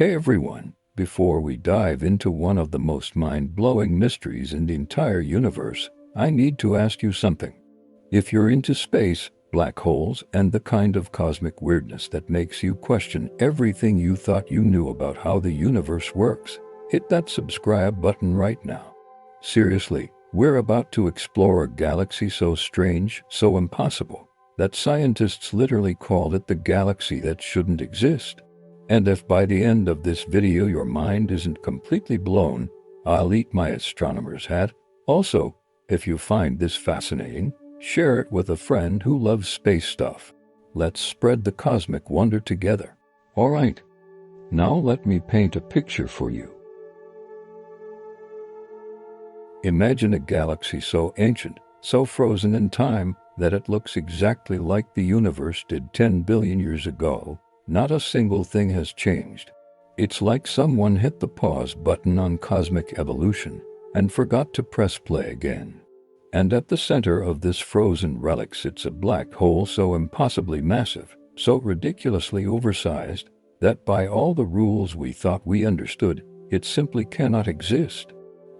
Hey everyone, before we dive into one of the most mind-blowing mysteries in the entire universe, I need to ask you something. If you're into space, black holes, and the kind of cosmic weirdness that makes you question everything you thought you knew about how the universe works, hit that subscribe button right now. Seriously, we're about to explore a galaxy so strange, so impossible, that scientists literally called it the galaxy that shouldn't exist. And if by the end of this video your mind isn't completely blown, I'll eat my astronomer's hat. Also, if you find this fascinating, share it with a friend who loves space stuff. Let's spread the cosmic wonder together. Alright, now let me paint a picture for you. Imagine a galaxy so ancient, so frozen in time, that it looks exactly like the universe did 10 billion years ago. Not a single thing has changed. It's like someone hit the pause button on cosmic evolution and forgot to press play again. And at the center of this frozen relic sits a black hole so impossibly massive, so ridiculously oversized, that by all the rules we thought we understood, it simply cannot exist.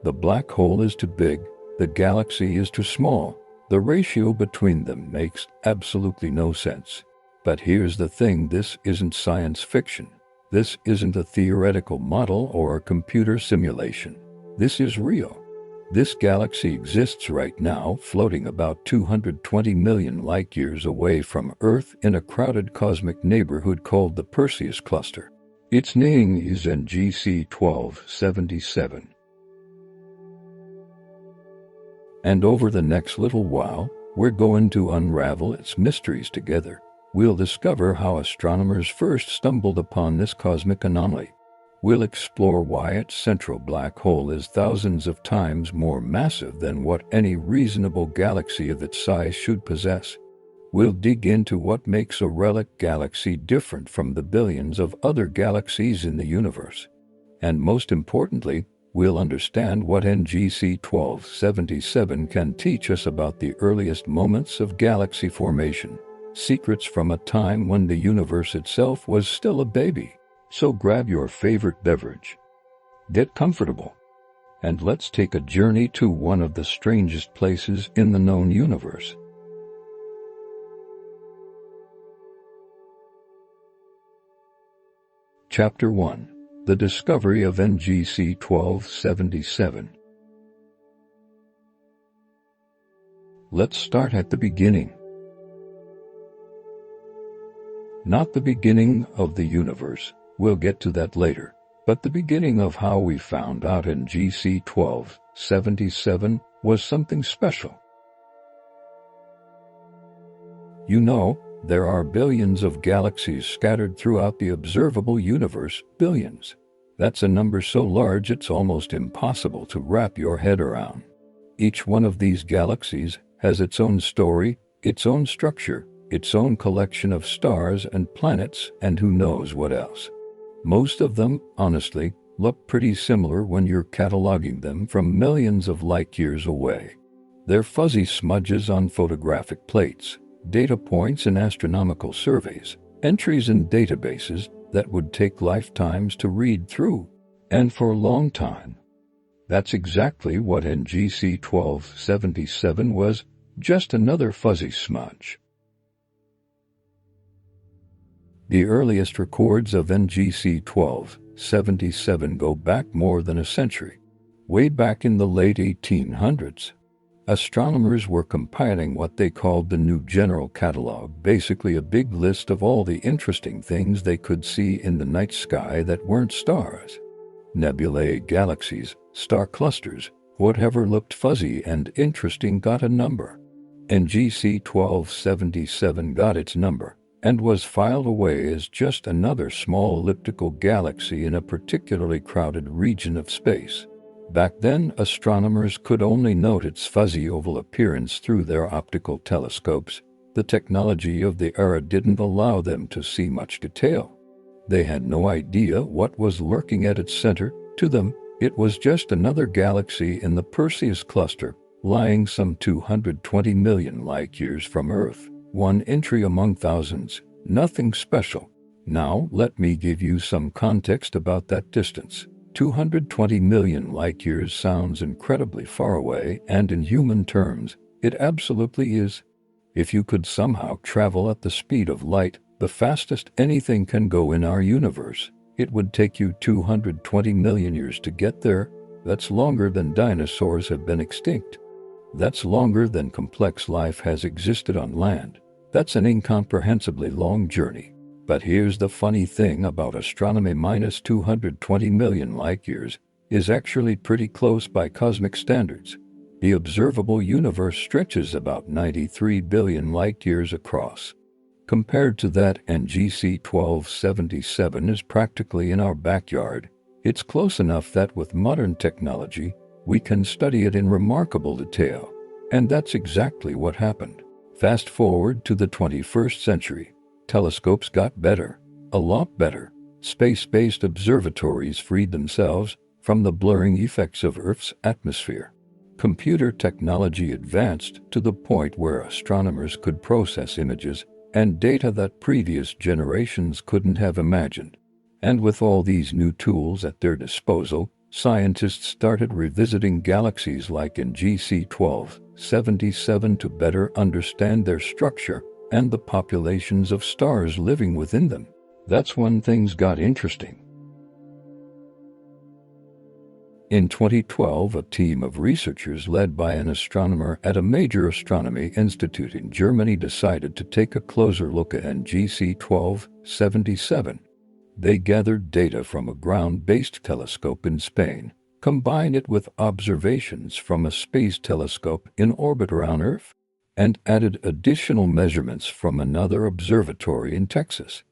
The black hole is too big, the galaxy is too small, the ratio between them makes absolutely no sense. But here's the thing, this isn't science fiction. This isn't a theoretical model or a computer simulation. This is real. This galaxy exists right now, floating about 220 million light-years away from Earth in a crowded cosmic neighborhood called the Perseus Cluster. Its name is NGC 1277. And over the next little while, we're going to unravel its mysteries together. We'll discover how astronomers first stumbled upon this cosmic anomaly. We'll explore why its central black hole is thousands of times more massive than what any reasonable galaxy of its size should possess. We'll dig into what makes a Relic galaxy different from the billions of other galaxies in the universe. And most importantly, we'll understand what NGC 1277 can teach us about the earliest moments of galaxy formation. Secrets from a time when the universe itself was still a baby. So grab your favorite beverage, get comfortable, and let's take a journey to one of the strangest places in the known universe. Chapter 1. The Discovery of NGC 1277. Let's start at the beginning. Not the beginning of the universe, we'll get to that later, but the beginning of how we found out NGC 1277 was something special. You know, there are billions of galaxies scattered throughout the observable universe, billions. That's a number so large it's almost impossible to wrap your head around. Each one of these galaxies has its own story, its own structure, its own collection of stars and planets, and who knows what else. Most of them, honestly, look pretty similar when you're cataloging them from millions of light-years away. They're fuzzy smudges on photographic plates, data points in astronomical surveys, entries in databases that would take lifetimes to read through, and for a long time. That's exactly what NGC 1277 was, just another fuzzy smudge. The earliest records of NGC 1277 go back more than a century. Way back in the late 1800s, astronomers were compiling what they called the New General Catalog, basically a big list of all the interesting things they could see in the night sky that weren't stars. Nebulae, galaxies, star clusters, whatever looked fuzzy and interesting got a number. NGC 1277 got its number, and was filed away as just another small elliptical galaxy in a particularly crowded region of space. Back then, astronomers could only note its fuzzy oval appearance through their optical telescopes. The technology of the era didn't allow them to see much detail. They had no idea what was lurking at its center. To them, it was just another galaxy in the Perseus Cluster, lying some 220 million light-years from Earth. One entry among thousands, nothing special. Now, let me give you some context about that distance. 220 million light-years sounds incredibly far away, and in human terms, it absolutely is. If you could somehow travel at the speed of light, the fastest anything can go in our universe, it would take you 220 million years to get there. That's longer than dinosaurs have been extinct. That's longer than complex life has existed on land. That's an incomprehensibly long journey. But here's the funny thing about astronomy: minus 220 million light-years is actually pretty close by cosmic standards. The observable universe stretches about 93 billion light-years across. Compared to that, NGC 1277 is practically in our backyard. It's close enough that with modern technology, we can study it in remarkable detail. And that's exactly what happened. Fast forward to the 21st century. Telescopes got better, a lot better. Space-based observatories freed themselves from the blurring effects of Earth's atmosphere. Computer technology advanced to the point where astronomers could process images and data that previous generations couldn't have imagined. And with all these new tools at their disposal, scientists started revisiting galaxies like NGC 1277 to better understand their structure and the populations of stars living within them. That's when things got interesting. In 2012, a team of researchers led by an astronomer at a major astronomy institute in Germany decided to take a closer look at NGC 1277. They gathered data from a ground-based telescope in Spain, combined it with observations from a space telescope in orbit around Earth, and added additional measurements from another observatory in Texas.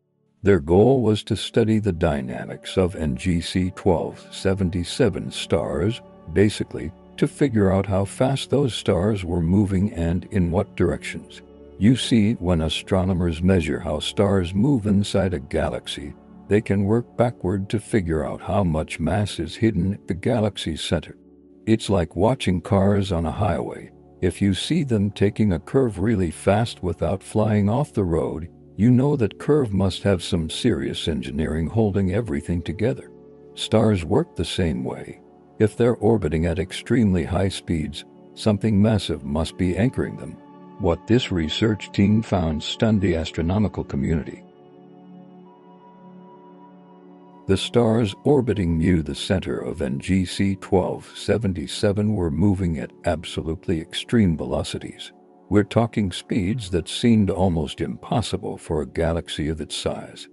Their goal was to study the dynamics of NGC 1277 stars, basically to figure out how fast those stars were moving and in what directions. You see, when astronomers measure how stars move inside a galaxy, they can work backward to figure out how much mass is hidden at the galaxy's center. It's like watching cars on a highway. If you see them taking a curve really fast without flying off the road, you know that curve must have some serious engineering holding everything together. Stars work the same way. If they're orbiting at extremely high speeds, something massive must be anchoring them. What this research team found stunned the astronomical community. The stars orbiting near the center of NGC 1277 were moving at absolutely extreme velocities. We're talking speeds that seemed almost impossible for a galaxy of its size.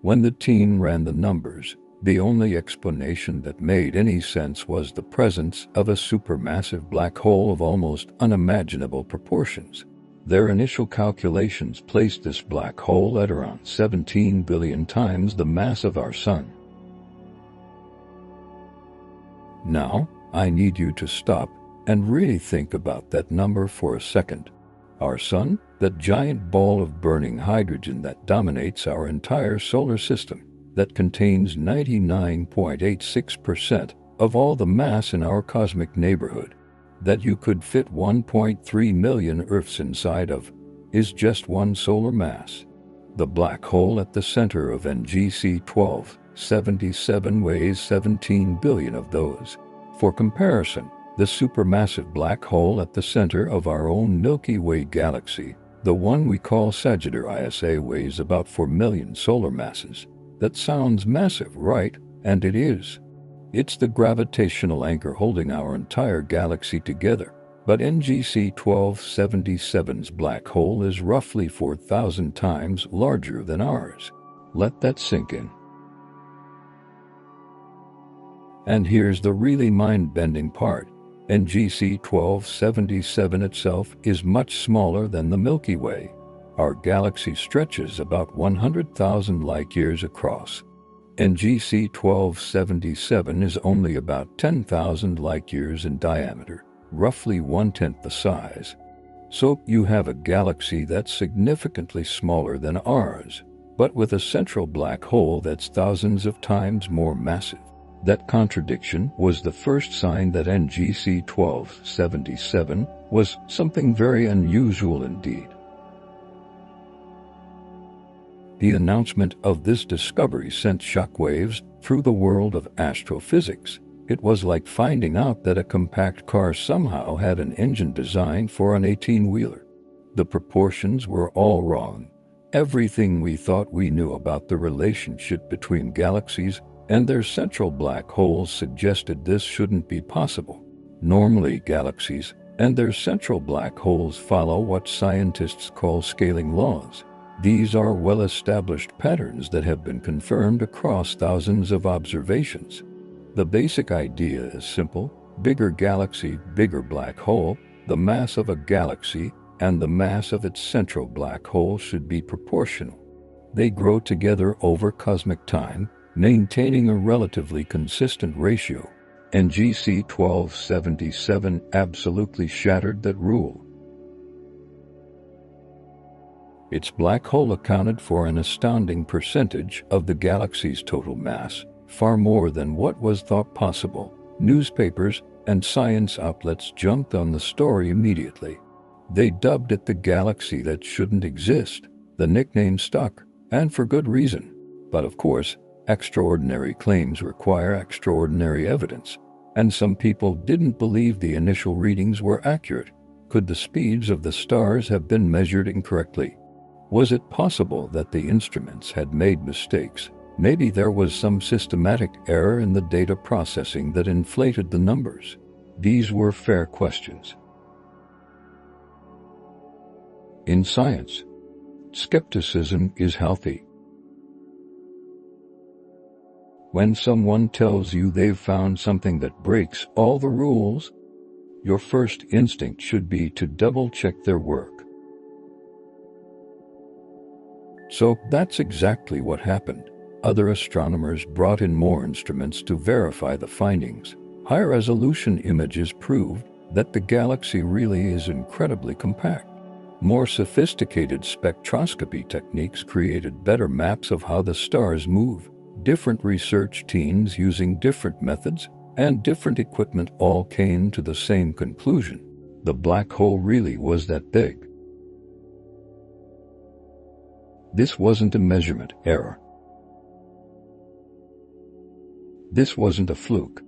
When the team ran the numbers, the only explanation that made any sense was the presence of a supermassive black hole of almost unimaginable proportions. Their initial calculations placed this black hole at around 17 billion times the mass of our Sun. Now, I need you to stop and really think about that number for a second. Our Sun, that giant ball of burning hydrogen that dominates our entire solar system, that contains 99.86% of all the mass in our cosmic neighborhood, that you could fit 1.3 million Earths inside of, is just one solar mass. The black hole at the center of NGC 1277 weighs 17 billion of those. For comparison, the supermassive black hole at the center of our own Milky Way galaxy, the one we call Sagittarius A, weighs about 4 million solar masses. That sounds massive, right? And it is. It's the gravitational anchor holding our entire galaxy together. But NGC 1277's black hole is roughly 4,000 times larger than ours. Let that sink in. And here's the really mind-bending part. NGC 1277 itself is much smaller than the Milky Way. Our galaxy stretches about 100,000 light-years across. NGC 1277 is only about 10,000 light-years in diameter, roughly 1/10 the size. So you have a galaxy that's significantly smaller than ours, but with a central black hole that's thousands of times more massive. That contradiction was the first sign that NGC 1277 was something very unusual indeed. The announcement of this discovery sent shockwaves through the world of astrophysics. It was like finding out that a compact car somehow had an engine designed for an 18-wheeler. The proportions were all wrong. Everything we thought we knew about the relationship between galaxies and their central black holes suggested this shouldn't be possible. Normally, galaxies and their central black holes follow what scientists call scaling laws. These are well-established patterns that have been confirmed across thousands of observations. The basic idea is simple: bigger galaxy, bigger black hole. The mass of a galaxy and the mass of its central black hole should be proportional. They grow together over cosmic time, maintaining a relatively consistent ratio. NGC 1277 absolutely shattered that rule. Its black hole accounted for an astounding percentage of the galaxy's total mass, far more than what was thought possible. Newspapers and science outlets jumped on the story immediately. They dubbed it the galaxy that shouldn't exist. The nickname stuck, and for good reason. But of course, extraordinary claims require extraordinary evidence, and some people didn't believe the initial readings were accurate. Could the speeds of the stars have been measured incorrectly? Was it possible that the instruments had made mistakes? Maybe there was some systematic error in the data processing that inflated the numbers. These were fair questions. In science, skepticism is healthy. When someone tells you they've found something that breaks all the rules, your first instinct should be to double-check their work. So that's exactly what happened. Other astronomers brought in more instruments to verify the findings. High-resolution images proved that the galaxy really is incredibly compact. More sophisticated spectroscopy techniques created better maps of how the stars move. Different research teams using different methods and different equipment all came to the same conclusion. The black hole really was that big. This wasn't a measurement error. This wasn't a fluke.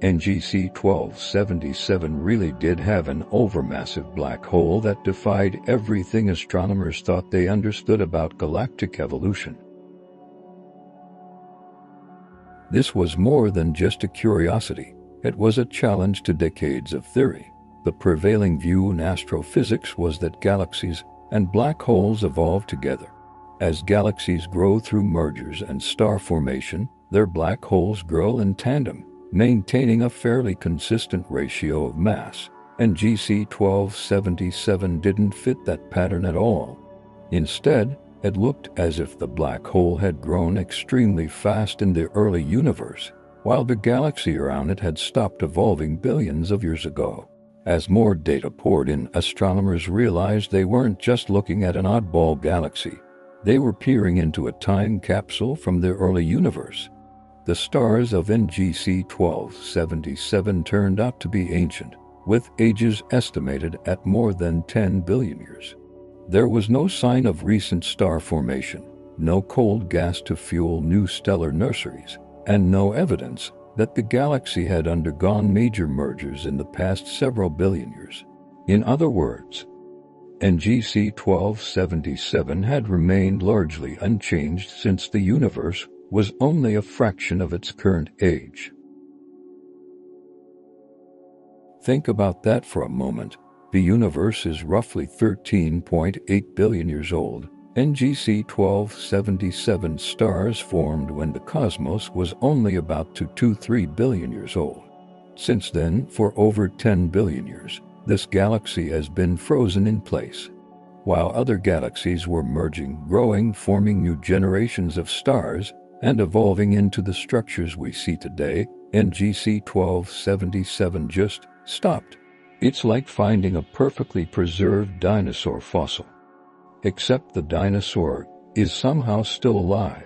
NGC 1277 really did have an overmassive black hole that defied everything astronomers thought they understood about galactic evolution. This was more than just a curiosity. It was a challenge to decades of theory. The prevailing view in astrophysics was that galaxies and black holes evolve together. As galaxies grow through mergers and star formation, their black holes grow in tandem, maintaining a fairly consistent ratio of mass. NGC 1277 didn't fit that pattern at all. Instead, it looked as if the black hole had grown extremely fast in the early universe, while the galaxy around it had stopped evolving billions of years ago. As more data poured in, astronomers realized they weren't just looking at an oddball galaxy. They were peering into a time capsule from the early universe. The stars of NGC 1277 turned out to be ancient, with ages estimated at more than 10 billion years. There was no sign of recent star formation, no cold gas to fuel new stellar nurseries, and no evidence that the galaxy had undergone major mergers in the past several billion years. In other words, NGC 1277 had remained largely unchanged since the universe was only a fraction of its current age. Think about that for a moment. The universe is roughly 13.8 billion years old. NGC 1277 stars formed when the cosmos was only about 2-3 billion years old. Since then, for over 10 billion years, this galaxy has been frozen in place. While other galaxies were merging, growing, forming new generations of stars, and evolving into the structures we see today, NGC 1277 just stopped. It's like finding a perfectly preserved dinosaur fossil. Except the dinosaur is somehow still alive.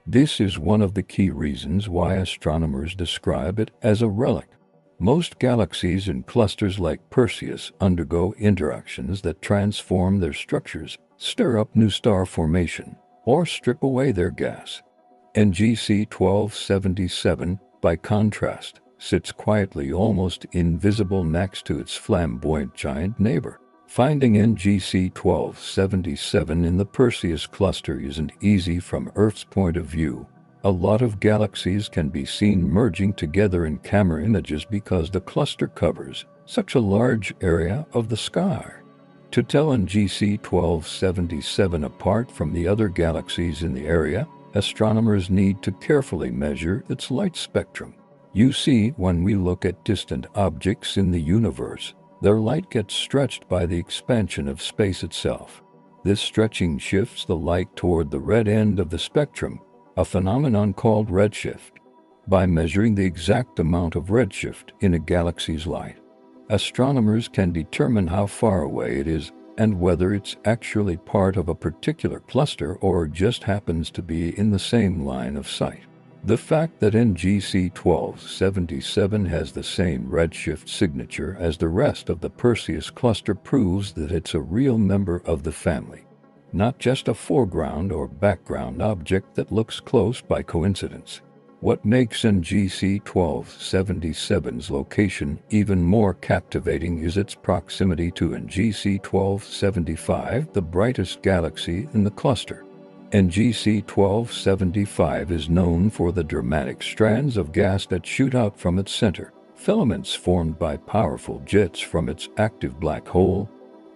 This is one of the key reasons why astronomers describe it as a relic. Most galaxies and clusters like Perseus undergo interactions that transform their structures, stir up new star formation, or strip away their gas. NGC 1277, by contrast, sits quietly, almost invisible, next to its flamboyant giant neighbor. Finding NGC 1277 in the Perseus cluster isn't easy from Earth's point of view. A lot of galaxies can be seen merging together in camera images because the cluster covers such a large area of the sky. To tell NGC 1277 apart from the other galaxies in the area, astronomers need to carefully measure its light spectrum. You see, when we look at distant objects in the universe, their light gets stretched by the expansion of space itself. This stretching shifts the light toward the red end of the spectrum, a phenomenon called redshift. By measuring the exact amount of redshift in a galaxy's light, astronomers can determine how far away it is and whether it's actually part of a particular cluster or just happens to be in the same line of sight. The fact that NGC 1277 has the same redshift signature as the rest of the Perseus cluster proves that it's a real member of the family, not just a foreground or background object that looks close by coincidence. What makes NGC 1277's location even more captivating is its proximity to NGC 1275, the brightest galaxy in the cluster. NGC 1275 is known for the dramatic strands of gas that shoot out from its center, filaments formed by powerful jets from its active black hole.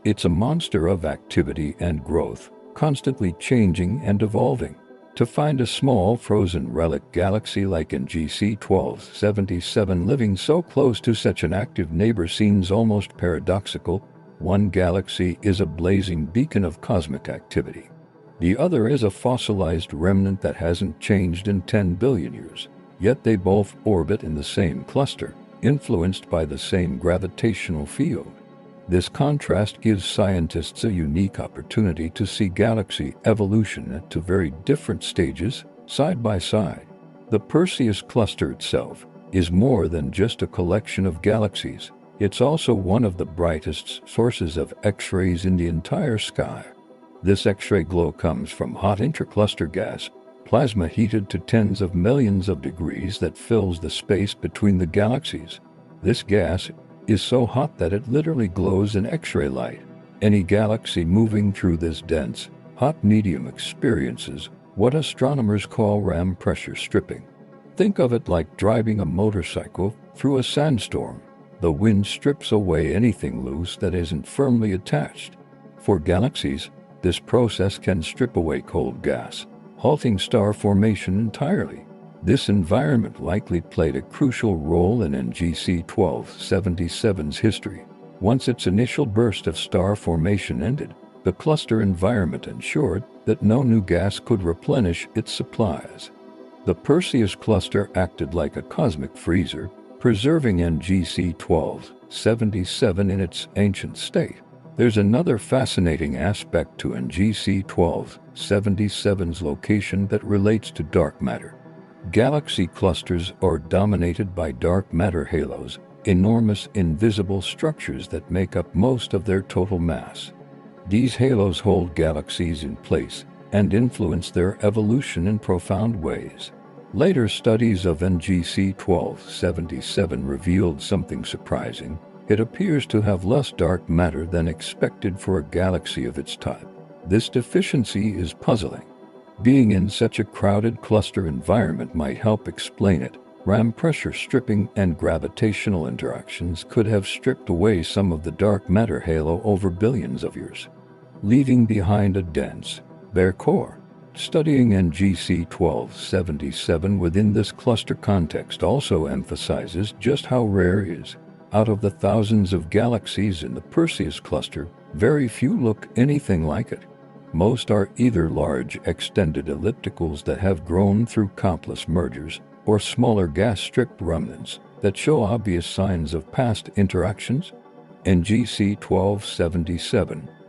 It's a monster of activity and growth, constantly changing and evolving. To find a small frozen relic galaxy like NGC 1277 living so close to such an active neighbor seems almost paradoxical. One galaxy is a blazing beacon of cosmic activity. The other is a fossilized remnant that hasn't changed in 10 billion years, yet they both orbit in the same cluster, influenced by the same gravitational field. This contrast gives scientists a unique opportunity to see galaxy evolution at two very different stages, side by side. The Perseus cluster itself is more than just a collection of galaxies. It's also one of the brightest sources of X-rays in the entire sky. This X-ray glow comes from hot intercluster gas, plasma heated to tens of millions of degrees that fills the space between the galaxies. This gas is so hot that it literally glows in X-ray light. Any galaxy moving through this dense, hot medium experiences what astronomers call ram pressure stripping. Think of it like driving a motorcycle through a sandstorm. The wind strips away anything loose that isn't firmly attached. For galaxies, this process can strip away cold gas, halting star formation entirely. This environment likely played a crucial role in NGC 1277's history. Once its initial burst of star formation ended, the cluster environment ensured that no new gas could replenish its supplies. The Perseus cluster acted like a cosmic freezer, preserving NGC 1277 in its ancient state. There's another fascinating aspect to NGC 1277's location that relates to dark matter. Galaxy clusters are dominated by dark matter halos, enormous invisible structures that make up most of their total mass. These halos hold galaxies in place and influence their evolution in profound ways. Later studies of NGC 1277 revealed something surprising. It appears to have less dark matter than expected for a galaxy of its type. This deficiency is puzzling. Being in such a crowded cluster environment might help explain it. Ram pressure stripping and gravitational interactions could have stripped away some of the dark matter halo over billions of years, leaving behind a dense, bare core. Studying NGC 1277 within this cluster context also emphasizes just how rare it is. Out of the thousands of galaxies in the Perseus cluster, very few look anything like it. Most are either large extended ellipticals that have grown through countless mergers, or smaller gas-stripped remnants that show obvious signs of past interactions. NGC 1277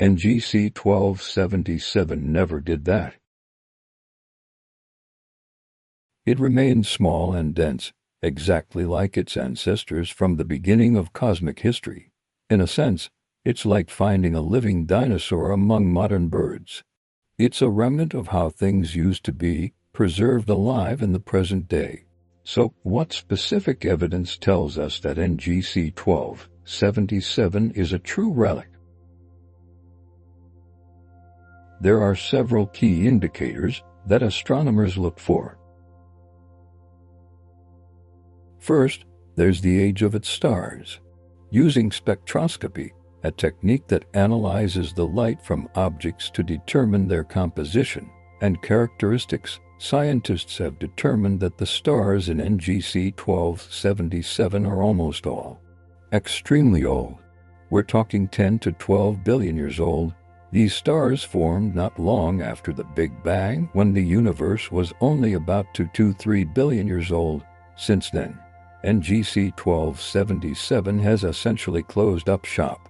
NGC 1277 never did that. It remained small and dense, exactly like its ancestors from the beginning of cosmic history. In a sense, it's like finding a living dinosaur among modern birds. It's a remnant of how things used to be, preserved alive in the present day. So, what specific evidence tells us that NGC 1277 is a true relic? There are several key indicators that astronomers look for. First, there's the age of its stars. Using spectroscopy, a technique that analyzes the light from objects to determine their composition and characteristics, scientists have determined that the stars in NGC 1277 are almost all extremely old. We're talking 10 to 12 billion years old. These stars formed not long after the Big Bang, when the universe was only about 2 to 3 billion years old. Since then, NGC 1277 has essentially closed up shop.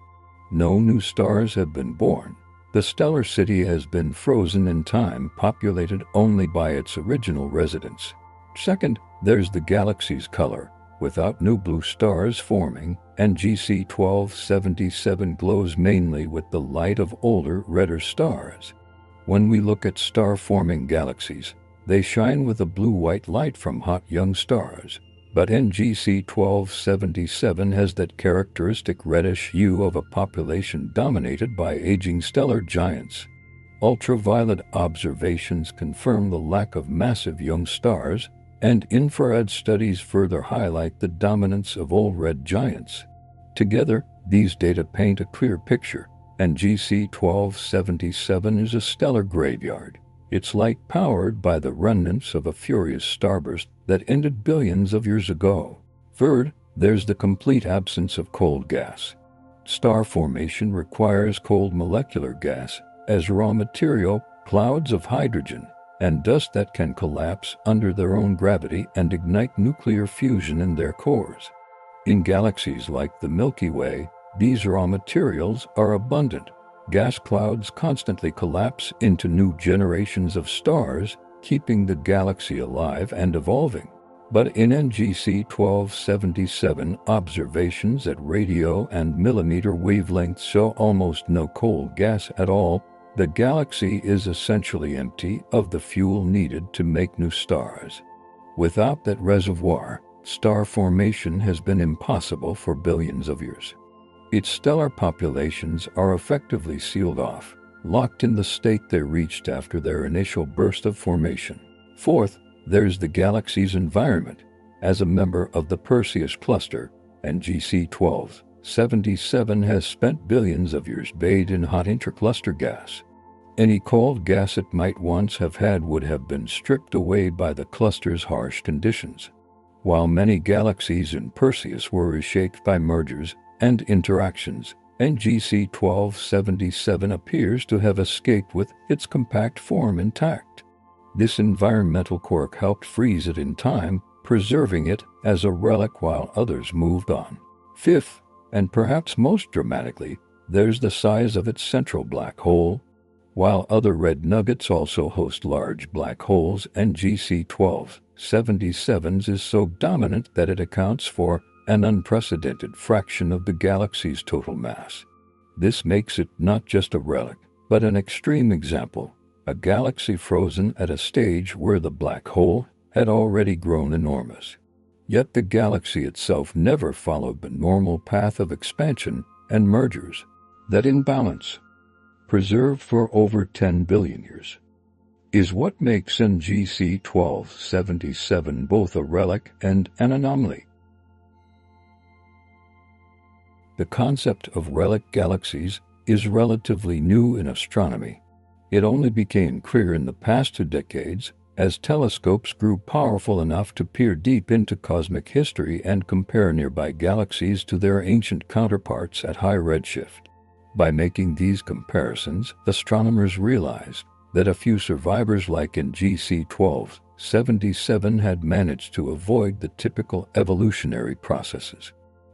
No new stars have been born. The stellar city has been frozen in time, populated only by its original residents. Second, there's the galaxy's color. Without new blue stars forming, NGC 1277 glows mainly with the light of older, redder stars. When we look at star-forming galaxies, they shine with a blue-white light from hot young stars. But NGC 1277 has that characteristic reddish hue of a population dominated by aging stellar giants. Ultraviolet observations confirm the lack of massive young stars, and infrared studies further highlight the dominance of old red giants. Together, these data paint a clear picture. NGC 1277 is a stellar graveyard. Its light powered by the remnants of a furious starburst that ended billions of years ago. Third, there's the complete absence of cold gas. Star formation requires cold molecular gas as raw material, clouds of hydrogen, and dust that can collapse under their own gravity and ignite nuclear fusion in their cores. In galaxies like the Milky Way, these raw materials are abundant. Gas clouds constantly collapse into new generations of stars, keeping the galaxy alive and evolving. But in NGC 1277, observations at radio and millimeter wavelengths show almost no cold gas at all. The galaxy is essentially empty of the fuel needed to make new stars. Without that reservoir, star formation has been impossible for billions of years. Its stellar populations are effectively sealed off, locked in the state they reached after their initial burst of formation. Fourth, there's the galaxy's environment. As a member of the Perseus cluster, NGC 1277 has spent billions of years bathed in hot intercluster gas. Any cold gas it might once have had would have been stripped away by the cluster's harsh conditions. While many galaxies in Perseus were reshaped by mergers and interactions, NGC 1277 appears to have escaped with its compact form intact. This environmental quirk helped freeze it in time, preserving it as a relic while others moved on. Fifth, and perhaps most dramatically, there's the size of its central black hole. While other red nuggets also host large black holes, NGC 1277's is so dominant that it accounts for an unprecedented fraction of the galaxy's total mass. This makes it not just a relic, but an extreme example, a galaxy frozen at a stage where the black hole had already grown enormous. Yet the galaxy itself never followed the normal path of expansion and mergers. That imbalance, preserved for over 10 billion years, is what makes NGC 1277 both a relic and an anomaly. The concept of relic galaxies is relatively new in astronomy. It only became clear in the past 2 decades as telescopes grew powerful enough to peer deep into cosmic history and compare nearby galaxies to their ancient counterparts at high redshift. By making these comparisons, astronomers realized that a few survivors like NGC 1277 had managed to avoid the typical evolutionary processes.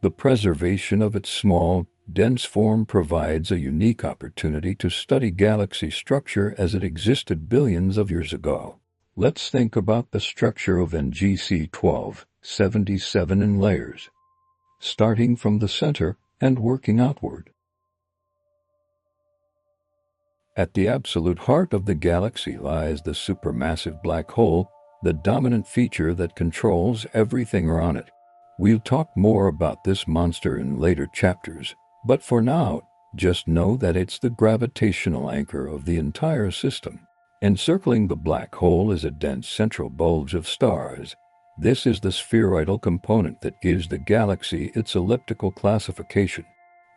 The preservation of its small, dense form provides a unique opportunity to study galaxy structure as it existed billions of years ago. Let's think about the structure of NGC 1277 in layers, starting from the center and working outward. At the absolute heart of the galaxy lies the supermassive black hole, the dominant feature that controls everything around it. We'll talk more about this monster in later chapters, but for now, just know that it's the gravitational anchor of the entire system. Encircling the black hole is a dense central bulge of stars. This is the spheroidal component that gives the galaxy its elliptical classification.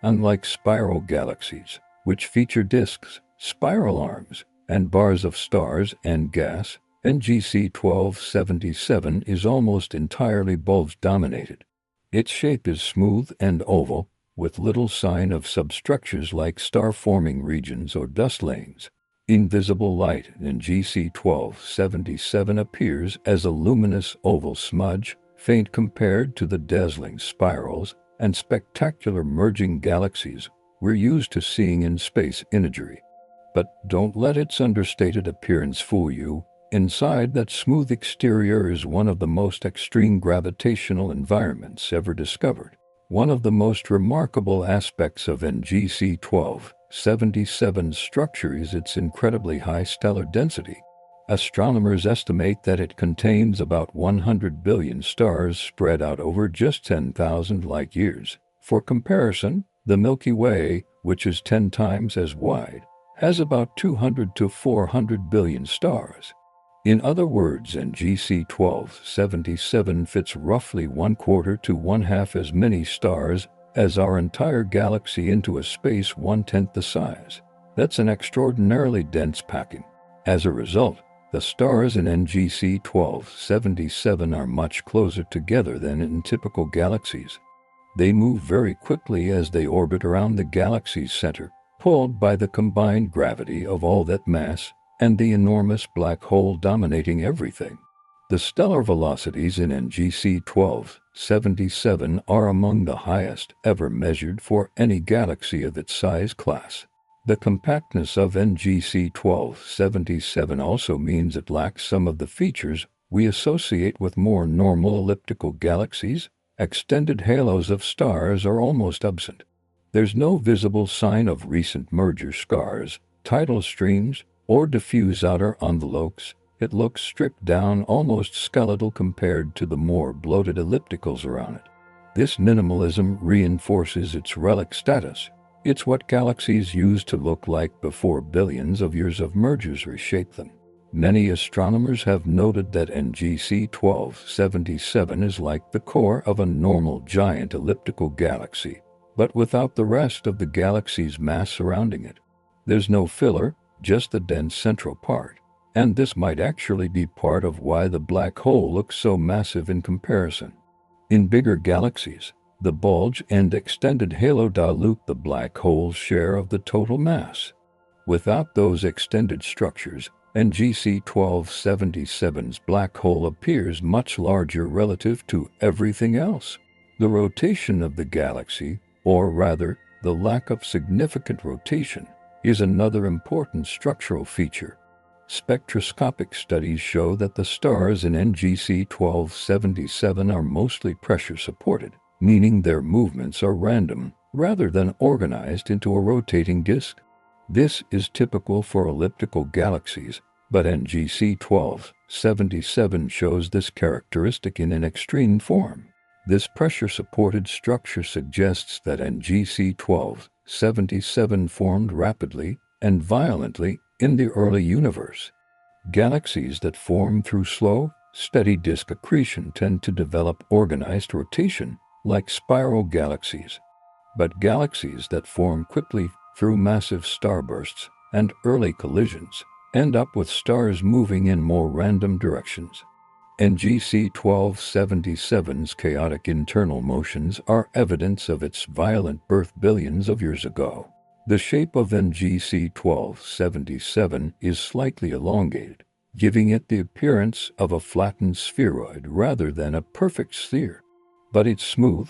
Unlike spiral galaxies, which feature disks, spiral arms, and bars of stars and gas, NGC 1277 is almost entirely bulge-dominated. Its shape is smooth and oval, with little sign of substructures like star-forming regions or dust lanes. Invisible light in NGC 1277 appears as a luminous oval smudge, faint compared to the dazzling spirals and spectacular merging galaxies we're used to seeing in space imagery. But don't let its understated appearance fool you. Inside that smooth exterior is one of the most extreme gravitational environments ever discovered. One of the most remarkable aspects of NGC 1277's structure is its incredibly high stellar density. Astronomers estimate that it contains about 100 billion stars spread out over just 10,000 light years. For comparison, the Milky Way, which is 10 times as wide, has about 200 to 400 billion stars. In other words, NGC 1277 fits roughly 1/4 to 1/2 as many stars as our entire galaxy into a space 1/10 the size. That's an extraordinarily dense packing. As a result, the stars in NGC 1277 are much closer together than in typical galaxies. They move very quickly as they orbit around the galaxy's center, pulled by the combined gravity of all that mass and the enormous black hole dominating everything. The stellar velocities in NGC 1277 are among the highest ever measured for any galaxy of its size class. The compactness of NGC 1277 also means it lacks some of the features we associate with more normal elliptical galaxies. Extended halos of stars are almost absent. There's no visible sign of recent merger scars, tidal streams, or diffuse outer envelopes. It looks stripped down, almost skeletal compared to the more bloated ellipticals around it. This minimalism reinforces its relic status. It's what galaxies used to look like before billions of years of mergers reshaped them. Many astronomers have noted that NGC 1277 is like the core of a normal giant elliptical galaxy, but without the rest of the galaxy's mass surrounding it. There's no filler, just the dense central part, and this might actually be part of why the black hole looks so massive in comparison. In bigger galaxies, the bulge and extended halo dilute the black hole's share of the total mass. Without those extended structures, NGC 1277's black hole appears much larger relative to everything else. The rotation of the galaxy, or rather, the lack of significant rotation, is another important structural feature. Spectroscopic studies show that the stars in NGC 1277 are mostly pressure-supported, meaning their movements are random rather than organized into a rotating disk. This is typical for elliptical galaxies, but NGC 1277 shows this characteristic in an extreme form. This pressure-supported structure suggests that NGC 1277 formed rapidly and violently in the early universe. Galaxies that form through slow, steady disk accretion tend to develop organized rotation, like spiral galaxies. But galaxies that form quickly through massive starbursts and early collisions end up with stars moving in more random directions. NGC 1277's chaotic internal motions are evidence of its violent birth billions of years ago. The shape of NGC 1277 is slightly elongated, giving it the appearance of a flattened spheroid rather than a perfect sphere. But it's smooth,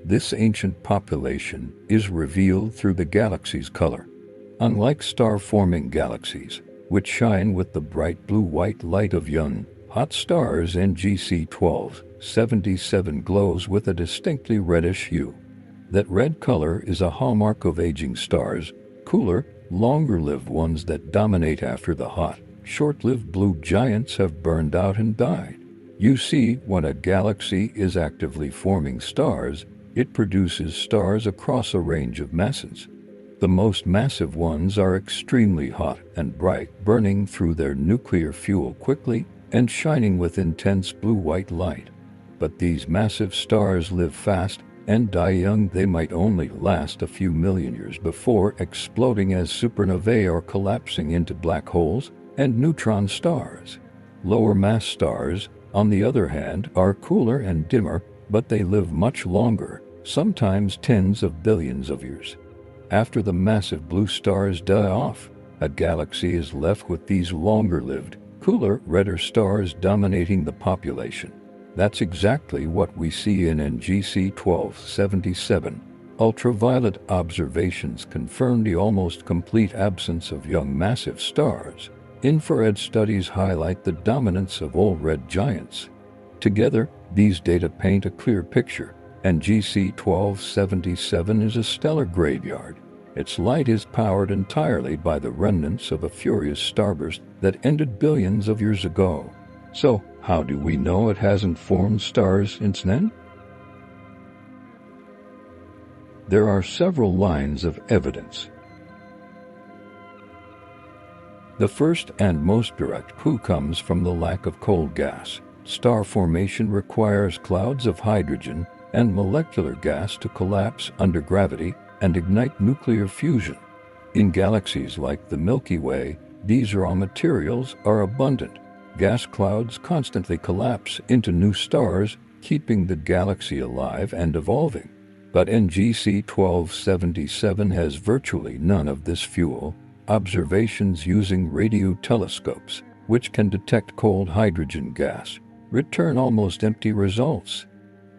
This ancient population is revealed through the galaxy's color. Unlike star-forming galaxies, which shine with the bright blue-white light of young, hot stars, NGC 1277 glows with a distinctly reddish hue. That red color is a hallmark of aging stars, cooler, longer-lived ones that dominate after the hot, short-lived blue giants have burned out and died. You see, when a galaxy is actively forming stars, it produces stars across a range of masses. The most massive ones are extremely hot and bright, burning through their nuclear fuel quickly and shining with intense blue-white light. But these massive stars live fast and die young. They might only last a few million years before exploding as supernovae or collapsing into black holes and neutron stars. Lower mass stars, on the other hand, are cooler and dimmer, but they live much longer, sometimes tens of billions of years. After the massive blue stars die off, a galaxy is left with these longer-lived, cooler, redder stars dominating the population. That's exactly what we see in NGC 1277. Ultraviolet observations confirm the almost complete absence of young massive stars. Infrared studies highlight the dominance of old red giants. Together, these data paint a clear picture. NGC 1277 is a stellar graveyard. Its light is powered entirely by the remnants of a furious starburst that ended billions of years ago. So, how do we know it hasn't formed stars since then? There are several lines of evidence. The first and most direct clue comes from the lack of cold gas. Star formation requires clouds of hydrogen and molecular gas to collapse under gravity and ignite nuclear fusion. In galaxies like the Milky Way, these raw materials are abundant. Gas clouds constantly collapse into new stars, keeping the galaxy alive and evolving. But NGC 1277 has virtually none of this fuel. Observations using radio telescopes, which can detect cold hydrogen gas, return almost empty results.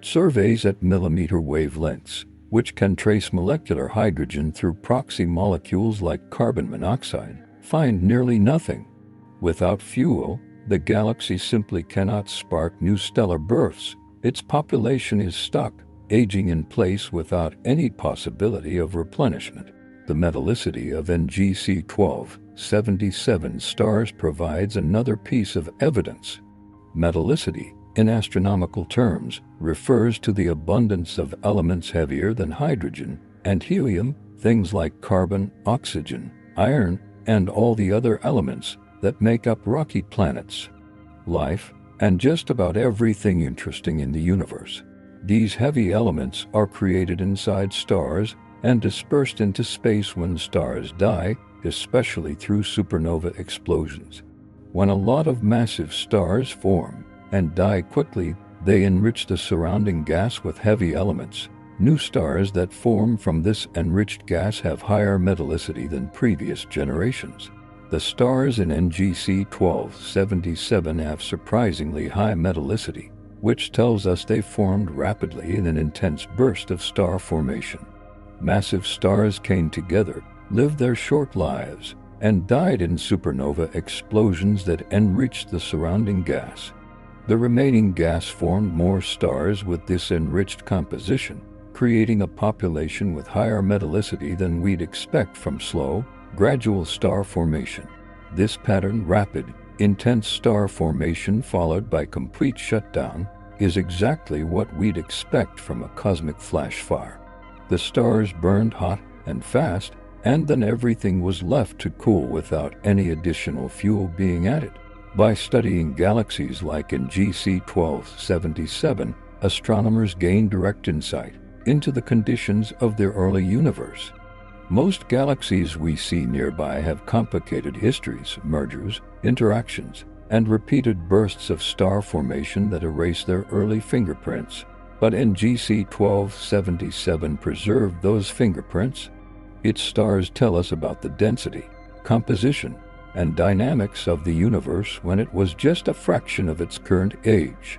Surveys at millimeter wavelengths, which can trace molecular hydrogen through proxy molecules like carbon monoxide, find nearly nothing. Without fuel, the galaxy simply cannot spark new stellar births. Its population is stuck, aging in place without any possibility of replenishment. The metallicity of NGC 1277 stars provides another piece of evidence. Metallicity, in astronomical terms, refers to the abundance of elements heavier than hydrogen and helium, things like carbon, oxygen, iron, and all the other elements that make up rocky planets, life, and just about everything interesting in the universe. These heavy elements are created inside stars and dispersed into space when stars die, especially through supernova explosions. When a lot of massive stars form and die quickly, they enrich the surrounding gas with heavy elements. New stars that form from this enriched gas have higher metallicity than previous generations. The stars in NGC 1277 have surprisingly high metallicity, which tells us they formed rapidly in an intense burst of star formation. Massive stars came together, lived their short lives, and died in supernova explosions that enriched the surrounding gas. The remaining gas formed more stars with this enriched composition, creating a population with higher metallicity than we'd expect from slow, gradual star formation. This pattern, rapid, intense star formation followed by complete shutdown, is exactly what we'd expect from a cosmic flash fire. The stars burned hot and fast, and then everything was left to cool without any additional fuel being added. By studying galaxies like NGC 1277, astronomers gain direct insight into the conditions of their early universe. Most galaxies we see nearby have complicated histories, mergers, interactions, and repeated bursts of star formation that erase their early fingerprints. But NGC 1277 preserved those fingerprints. Its stars tell us about the density, composition, and dynamics of the universe when it was just a fraction of its current age.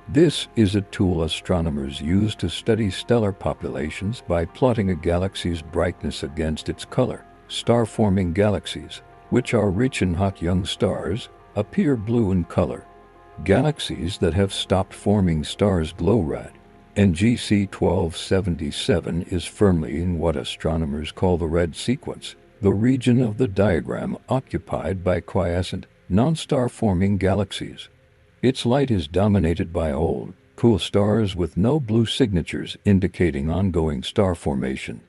This is a tool astronomers use to study stellar populations by plotting a galaxy's brightness against its color. Star-forming galaxies, which are rich in hot young stars, appear blue in color. Galaxies that have stopped forming stars glow red. NGC 1277 is firmly in what astronomers call the red sequence, the region of the diagram occupied by quiescent, non-star-forming galaxies. Its light is dominated by old, cool stars with no blue signatures indicating ongoing star formation.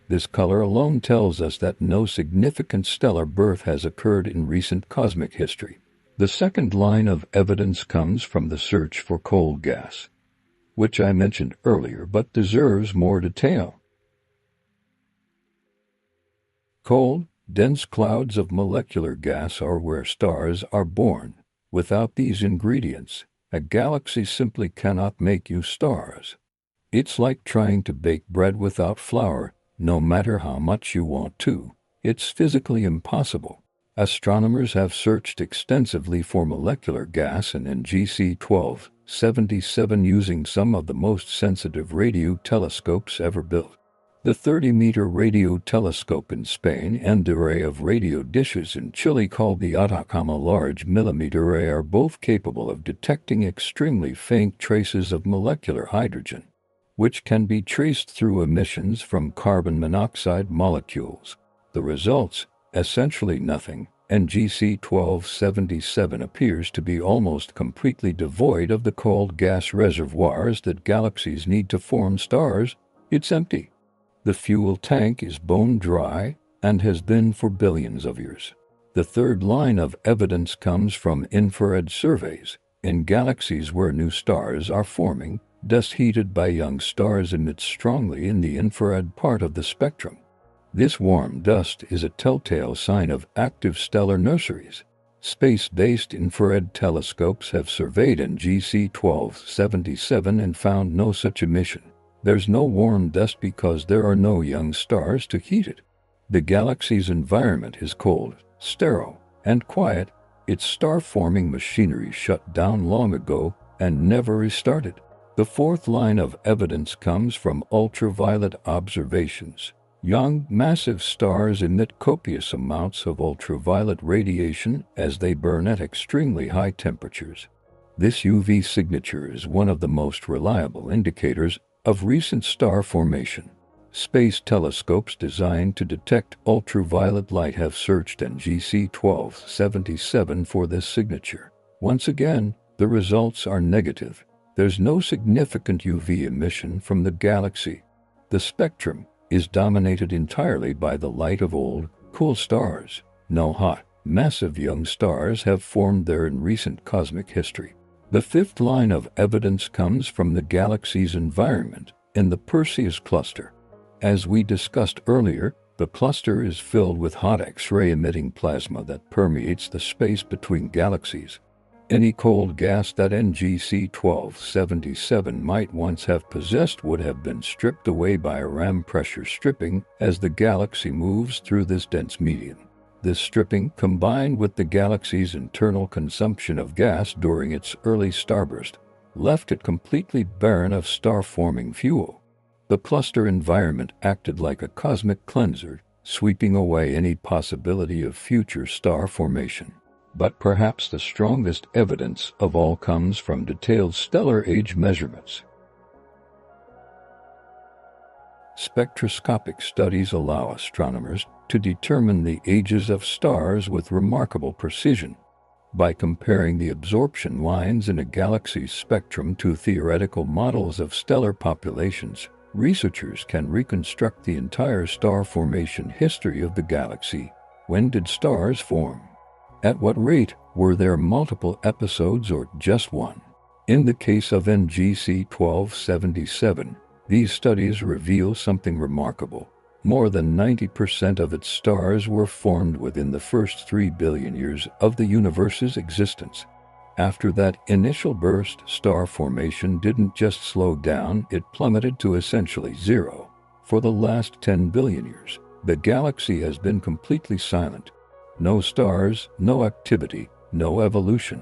This color alone tells us that no significant stellar birth has occurred in recent cosmic history. The second line of evidence comes from the search for cold gas, which I mentioned earlier but deserves more detail. Cold, dense clouds of molecular gas are where stars are born. Without these ingredients, a galaxy simply cannot make you stars. It's like trying to bake bread without flour, no matter how much you want to. It's physically impossible. Astronomers have searched extensively for molecular gas in NGC 1277 using some of the most sensitive radio telescopes ever built. The 30-meter radio telescope in Spain and the array of radio dishes in Chile called the Atacama Large Millimeter Array are both capable of detecting extremely faint traces of molecular hydrogen, which can be traced through emissions from carbon monoxide molecules. The results, essentially nothing. NGC 1277 appears to be almost completely devoid of the cold gas reservoirs that galaxies need to form stars. It's empty. The fuel tank is bone dry and has been for billions of years. The third line of evidence comes from infrared surveys. In galaxies where new stars are forming, dust heated by young stars emits strongly in the infrared part of the spectrum. This warm dust is a telltale sign of active stellar nurseries. Space-based infrared telescopes have surveyed NGC 1277 and found no such emission. There's no warm dust because there are no young stars to heat it. The galaxy's environment is cold, sterile, and quiet. Its star-forming machinery shut down long ago and never restarted. The fourth line of evidence comes from ultraviolet observations. Young, massive stars emit copious amounts of ultraviolet radiation as they burn at extremely high temperatures. This UV signature is one of the most reliable indicators of recent star formation. Space telescopes designed to detect ultraviolet light have searched NGC 1277 for this signature. Once again, the results are negative. There's no significant UV emission from the galaxy. The spectrum is dominated entirely by the light of old, cool stars. No hot, massive young stars have formed there in recent cosmic history. The fifth line of evidence comes from the galaxy's environment in the Perseus cluster. As we discussed earlier, the cluster is filled with hot X-ray emitting plasma that permeates the space between galaxies. Any cold gas that NGC 1277 might once have possessed would have been stripped away by a ram pressure stripping as the galaxy moves through this dense medium. This stripping, combined with the galaxy's internal consumption of gas during its early starburst, left it completely barren of star-forming fuel. The cluster environment acted like a cosmic cleanser, sweeping away any possibility of future star formation. But perhaps the strongest evidence of all comes from detailed stellar age measurements. Spectroscopic studies allow astronomers to determine the ages of stars with remarkable precision. By comparing the absorption lines in a galaxy's spectrum to theoretical models of stellar populations, researchers can reconstruct the entire star formation history of the galaxy. When did stars form? At what rate? Were there multiple episodes or just one? In the case of NGC 1277, these studies reveal something remarkable. More than 90% of its stars were formed within the first 3 billion years of the universe's existence. After that initial burst, star formation didn't just slow down, it plummeted to essentially zero. For the last 10 billion years, the galaxy has been completely silent. No stars, no activity, no evolution.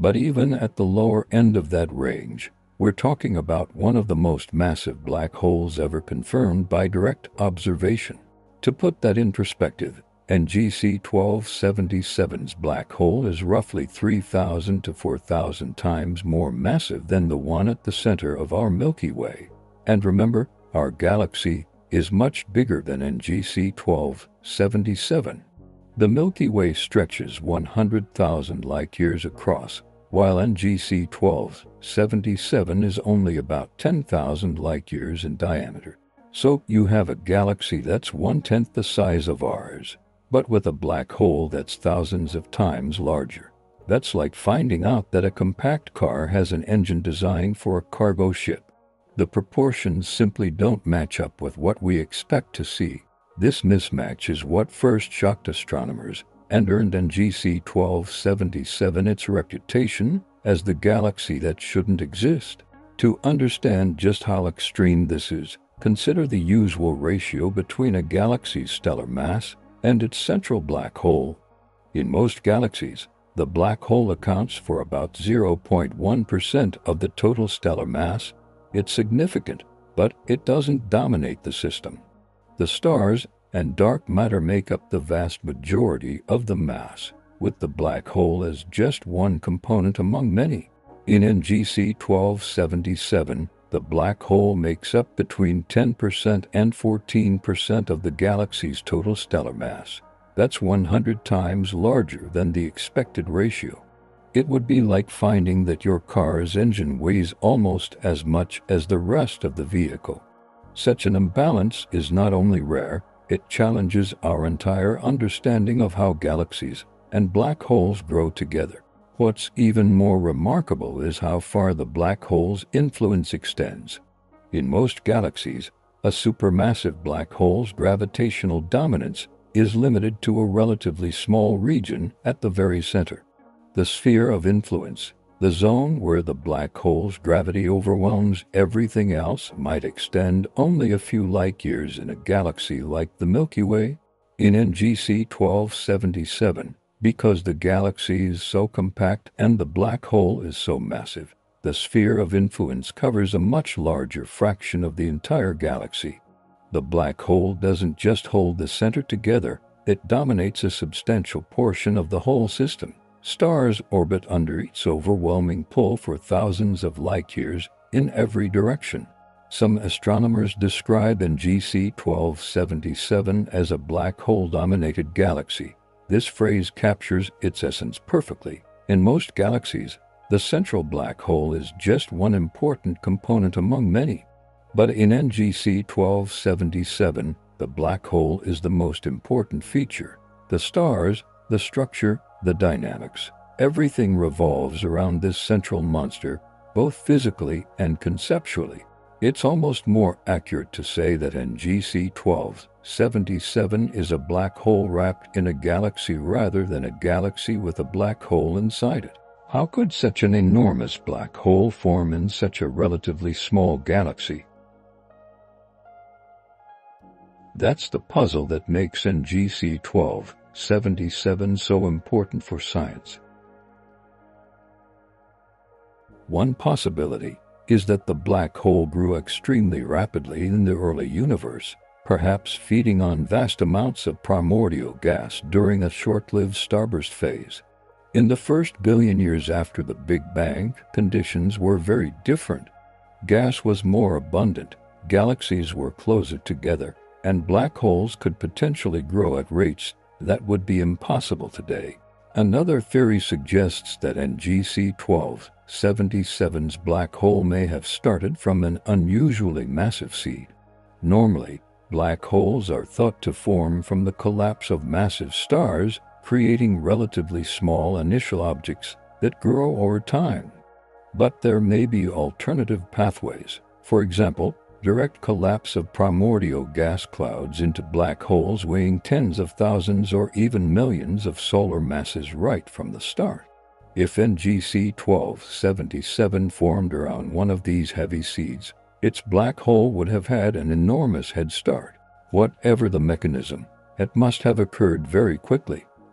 But even at the lower end of that range, we're talking about one of the most massive black holes ever confirmed by direct observation. To put that in perspective, NGC 1277's black hole is roughly 3,000 to 4,000 times more massive than the one at the center of our Milky Way. And remember, our galaxy is much bigger than NGC 1277. The Milky Way stretches 100,000 light-years across, while NGC 1277 is only about 10,000 light-years in diameter. So you have a galaxy that's 1/10 the size of ours, but with a black hole that's thousands of times larger. That's like finding out that a compact car has an engine designed for a cargo ship. The proportions simply don't match up with what we expect to see. This mismatch is what first shocked astronomers and earned NGC 1277 its reputation as the galaxy that shouldn't exist. To understand just how extreme this is, consider the usual ratio between a galaxy's stellar mass and its central black hole. In most galaxies, the black hole accounts for about 0.1% of the total stellar mass. It's significant, but it doesn't dominate the system. The stars and dark matter make up the vast majority of the mass, with the black hole as just one component among many. In NGC 1277, the black hole makes up between 10% and 14% of the galaxy's total stellar mass. That's 100 times larger than the expected ratio. It would be like finding that your car's engine weighs almost as much as the rest of the vehicle. Such an imbalance is not only rare, it challenges our entire understanding of how galaxies and black holes grow together. What's even more remarkable is how far the black hole's influence extends. In most galaxies, a supermassive black hole's gravitational dominance is limited to a relatively small region at the very center. The sphere of influence, the zone where the black hole's gravity overwhelms everything else, might extend only a few light-years in a galaxy like the Milky Way. In NGC 1277, because the galaxy is so compact and the black hole is so massive, the sphere of influence covers a much larger fraction of the entire galaxy. The black hole doesn't just hold the center together, it dominates a substantial portion of the whole system. Stars orbit under its overwhelming pull for thousands of light-years in every direction. Some astronomers describe NGC 1277 as a black hole-dominated galaxy. This phrase captures its essence perfectly. In most galaxies, the central black hole is just one important component among many. But in NGC 1277, the black hole is the most important feature. The stars, the structure, the dynamics, everything revolves around this central monster, both physically and conceptually. It's almost more accurate to say that NGC 1277 is a black hole wrapped in a galaxy rather than a galaxy with a black hole inside it. How could such an enormous black hole form in such a relatively small galaxy? That's the puzzle that makes NGC 1277 so important for science. One possibility is that the black hole grew extremely rapidly in the early universe, perhaps feeding on vast amounts of primordial gas during a short-lived starburst phase. In the first billion years after the Big Bang, conditions were very different. Gas was more abundant, galaxies were closer together, and black holes could potentially grow at rates that would be impossible today. Another theory suggests that NGC 1277's black hole may have started from an unusually massive seed. Normally, black holes are thought to form from the collapse of massive stars, creating relatively small initial objects that grow over time. But there may be alternative pathways. For example, direct collapse of primordial gas clouds into black holes weighing tens of thousands or even millions of solar masses right from the start. If NGC 1277 formed around one of these heavy seeds, its black hole would have had an enormous head start. Whatever the mechanism, it must have occurred very quickly.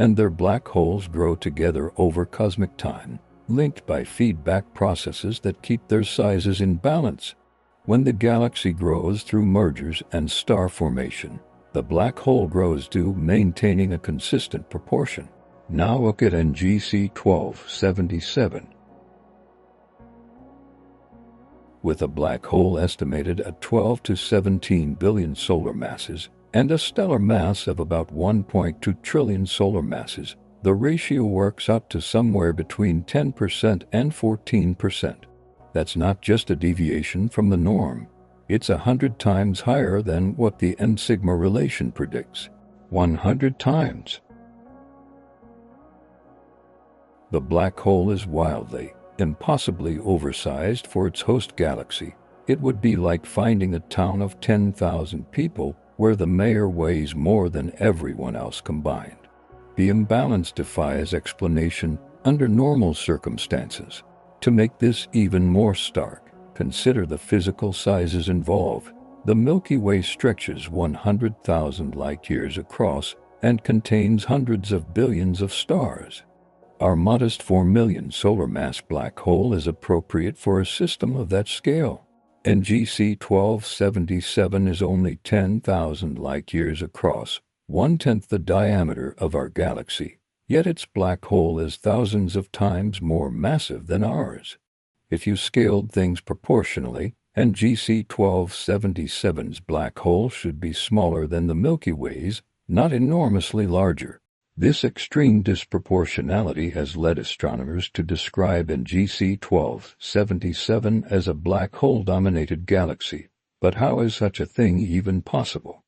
and their black holes grow together over cosmic time, linked by feedback processes that keep their sizes in balance. When the galaxy grows through mergers and star formation, the black hole grows too, maintaining a consistent proportion. Now look at NGC 1277. With a black hole estimated at 12 to 17 billion solar masses and a stellar mass of about 1.2 trillion solar masses, the ratio works out to somewhere between 10% and 14%. That's not just a deviation from the norm. It's 100 times higher than what the n-sigma relation predicts. 100 times. The black hole is wildly, impossibly oversized for its host galaxy. It would be like finding a town of 10,000 people where the mayor weighs more than everyone else combined. The imbalance defies explanation under normal circumstances. To make this even more stark, consider the physical sizes involved. The Milky Way stretches 100,000 light-years across and contains hundreds of billions of stars. Our modest 4 million solar mass black hole is appropriate for a system of that scale. NGC 1277 is only 10,000 light-years across, 1/10 the diameter of our galaxy, yet its black hole is thousands of times more massive than ours. If you scaled things proportionally, NGC 1277's black hole should be smaller than the Milky Way's, not enormously larger. This extreme disproportionality has led astronomers to describe NGC 1277 as a black hole-dominated galaxy. But how is such a thing even possible?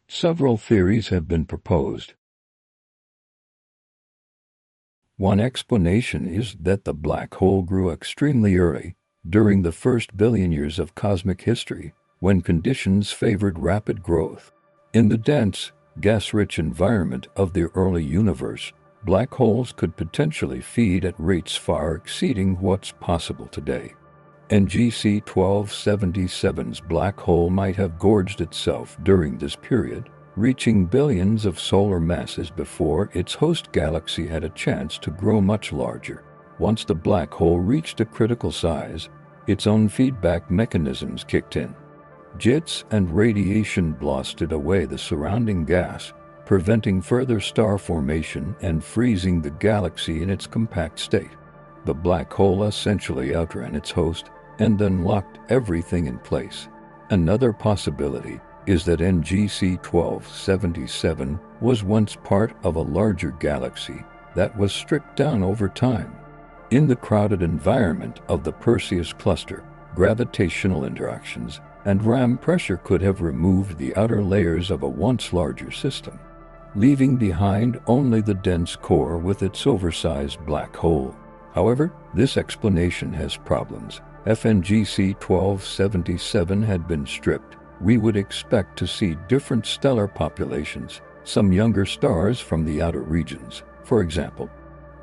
Several theories have been proposed. One explanation is that the black hole grew extremely early, during the first billion years of cosmic history, when conditions favored rapid growth. In the dense, gas-rich environment of the early universe, black holes could potentially feed at rates far exceeding what's possible today. NGC 1277's black hole might have gorged itself during this period, reaching billions of solar masses before its host galaxy had a chance to grow much larger. Once the black hole reached a critical size, its own feedback mechanisms kicked in. Jets and radiation blasted away the surrounding gas, preventing further star formation and freezing the galaxy in its compact state. The black hole essentially outran its host and then locked everything in place. Another possibility is that NGC 1277 was once part of a larger galaxy that was stripped down over time. In the crowded environment of the Perseus cluster, gravitational interactions and ram pressure could have removed the outer layers of a once larger system, leaving behind only the dense core with its oversized black hole. However, this explanation has problems. If NGC 1277 had been stripped, we would expect to see different stellar populations, some younger stars from the outer regions, for example.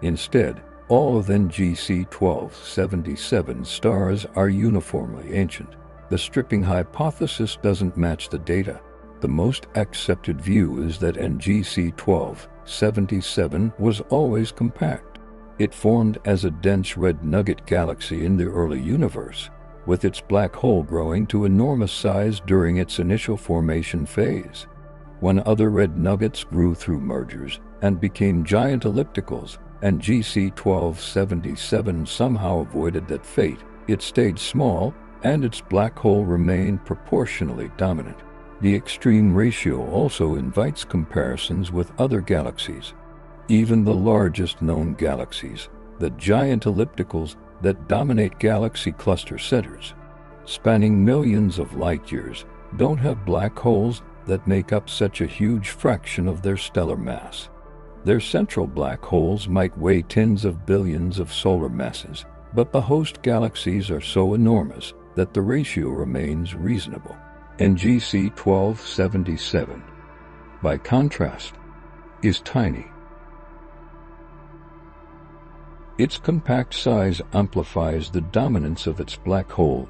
Instead, all of NGC 1277 stars are uniformly ancient. The stripping hypothesis doesn't match the data. The most accepted view is that NGC 1277 was always compact. It formed as a dense red nugget galaxy in the early universe, with its black hole growing to enormous size during its initial formation phase. When other red nuggets grew through mergers and became giant ellipticals, NGC 1277 somehow avoided that fate. It stayed small, and its black hole remained proportionally dominant. The extreme ratio also invites comparisons with other galaxies. Even the largest known galaxies, the giant ellipticals that dominate galaxy cluster centers, spanning millions of light-years, don't have black holes that make up such a huge fraction of their stellar mass. Their central black holes might weigh tens of billions of solar masses, but the host galaxies are so enormous that the ratio remains reasonable. NGC 1277, by contrast, is tiny. Its compact size amplifies the dominance of its black hole.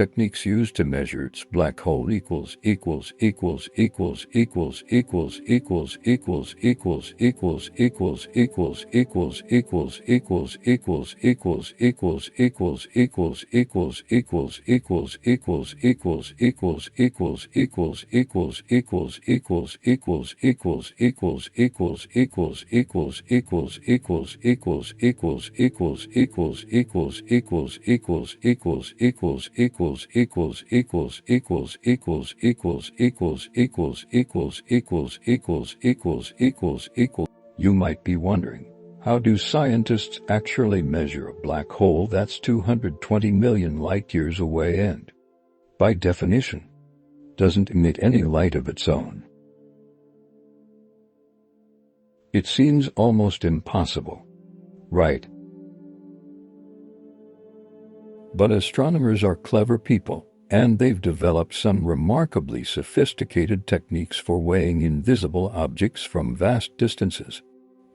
techniques used to measure its black hole equals You might be wondering, how do scientists actually measure a black hole that's 220 million light-years away and, by definition, doesn't emit any light of its own? It seems almost impossible, right? But astronomers are clever people, and they've developed some remarkably sophisticated techniques for weighing invisible objects from vast distances.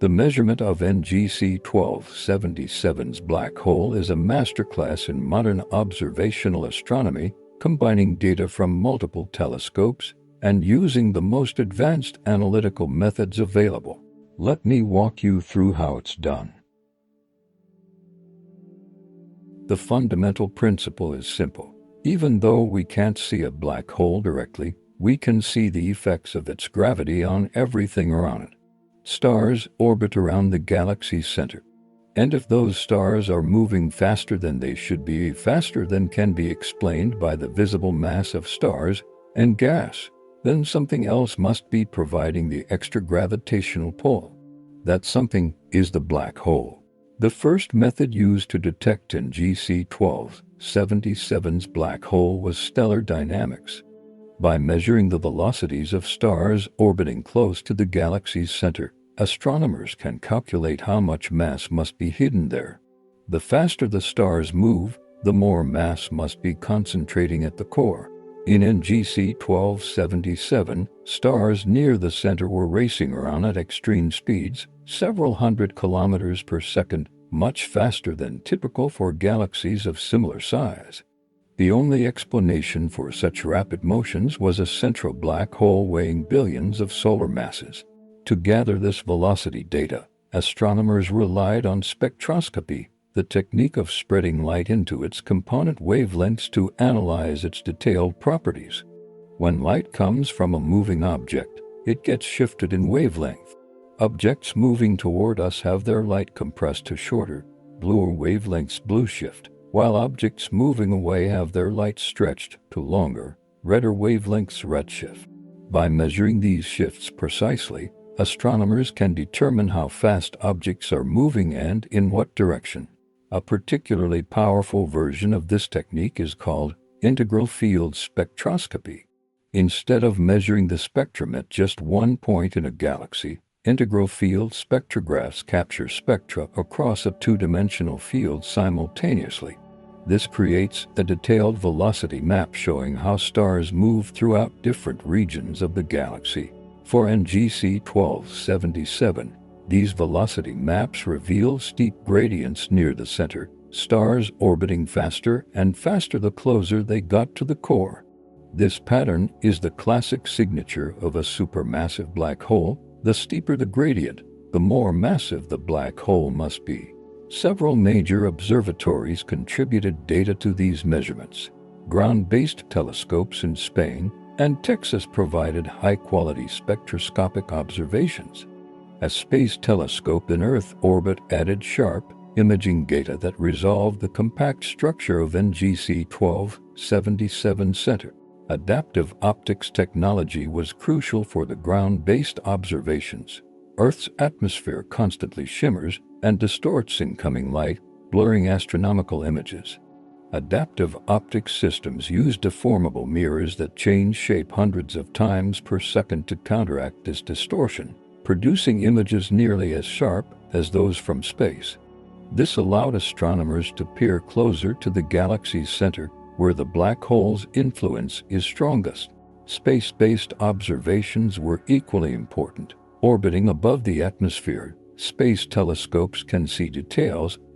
The measurement of NGC 1277's black hole is a masterclass in modern observational astronomy, combining data from multiple telescopes and using the most advanced analytical methods available. Let me walk you through how it's done. The fundamental principle is simple. Even though we can't see a black hole directly, we can see the effects of its gravity on everything around it. Stars orbit around the galaxy's center. And if those stars are moving faster than they should be, faster than can be explained by the visible mass of stars and gas, then something else must be providing the extra gravitational pull. That something is the black hole. The first method used to detect NGC 1277's black hole was stellar dynamics. By measuring the velocities of stars orbiting close to the galaxy's center, astronomers can calculate how much mass must be hidden there. The faster the stars move, the more mass must be concentrating at the core. In NGC 1277, stars near the center were racing around at extreme speeds, several hundred kilometers per second, much faster than typical for galaxies of similar size. The only explanation for such rapid motions was a central black hole weighing billions of solar masses. To gather this velocity data, astronomers relied on spectroscopy, the technique of spreading light into its component wavelengths to analyze its detailed properties. When light comes from a moving object, it gets shifted in wavelength. Objects moving toward us have their light compressed to shorter, bluer wavelengths blue shift, while objects moving away have their light stretched to longer, redder wavelengths red shift. By measuring these shifts precisely, astronomers can determine how fast objects are moving and in what direction. A particularly powerful version of this technique is called integral field spectroscopy. Instead of measuring the spectrum at just one point in a galaxy, integral field spectrographs capture spectra across a two-dimensional field simultaneously. This creates a detailed velocity map showing how stars move throughout different regions of the galaxy. For NGC 1277, these velocity maps reveal steep gradients near the center, stars orbiting faster and faster the closer they got to the core. This pattern is the classic signature of a supermassive black hole. The steeper the gradient, the more massive the black hole must be. Several major observatories contributed data to these measurements. Ground-based telescopes in Spain and Texas provided high-quality spectroscopic observations. A space telescope in Earth orbit added sharp imaging data that resolved the compact structure of NGC 1277 center. Adaptive optics technology was crucial for the ground-based observations. Earth's atmosphere constantly shimmers and distorts incoming light, blurring astronomical images. Adaptive optics systems use deformable mirrors that change shape hundreds of times per second to counteract this distortion, producing images nearly as sharp as those from space. This allowed astronomers to peer closer to the galaxy's center, where the black hole's influence is strongest. Space-based observations were equally important. Orbiting above the atmosphere, space telescopes can see details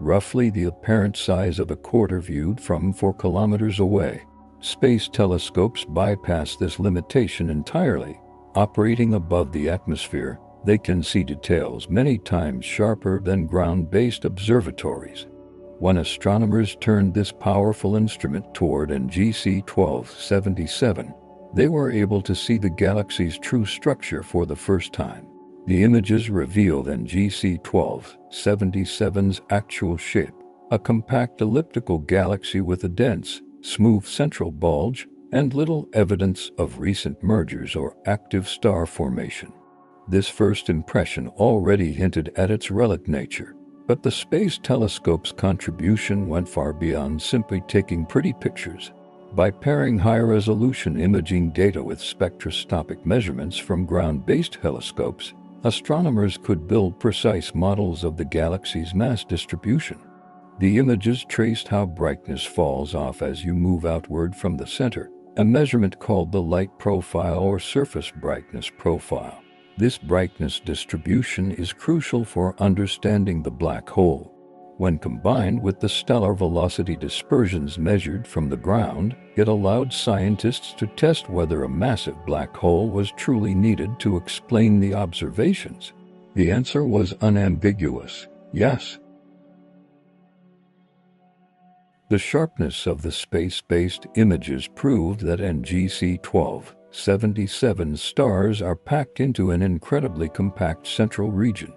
roughly the apparent size of a quarter viewed from 4 kilometers away. Space telescopes bypass this limitation entirely. Operating above the atmosphere, they can see details many times sharper than ground-based observatories. When astronomers turned this powerful instrument toward NGC 1277, they were able to see the galaxy's true structure for the first time. The images revealed NGC 1277's actual shape, a compact elliptical galaxy with a dense, smooth central bulge and little evidence of recent mergers or active star formation. This first impression already hinted at its relic nature. But the Space Telescope's contribution went far beyond simply taking pretty pictures. By pairing high-resolution imaging data with spectroscopic measurements from ground-based telescopes, astronomers could build precise models of the galaxy's mass distribution. The images traced how brightness falls off as you move outward from the center, a measurement called the light profile or surface brightness profile. This brightness distribution is crucial for understanding the black hole. When combined with the stellar velocity dispersions measured from the ground, it allowed scientists to test whether a massive black hole was truly needed to explain the observations. The answer was unambiguous: yes. The sharpness of the space-based images proved that NGC 1277 stars are packed into an incredibly compact central region.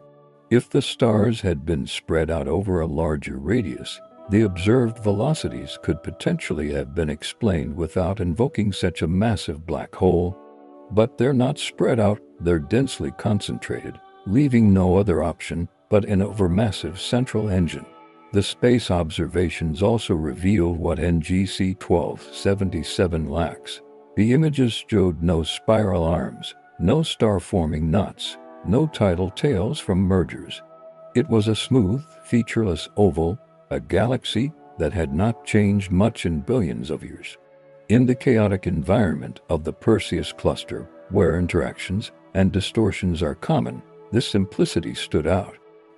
If the stars had been spread out over a larger radius, the observed velocities could potentially have been explained without invoking such a massive black hole. But they're not spread out, they're densely concentrated, leaving no other option but an overmassive central engine. The space observations also revealed what NGC 1277 lacks. The images showed no spiral arms, no star-forming knots, no tidal tails from mergers. It was a smooth, featureless oval, a galaxy that had not changed much in billions of years. In the chaotic environment of the Perseus cluster, where interactions and distortions are common, this simplicity stood out.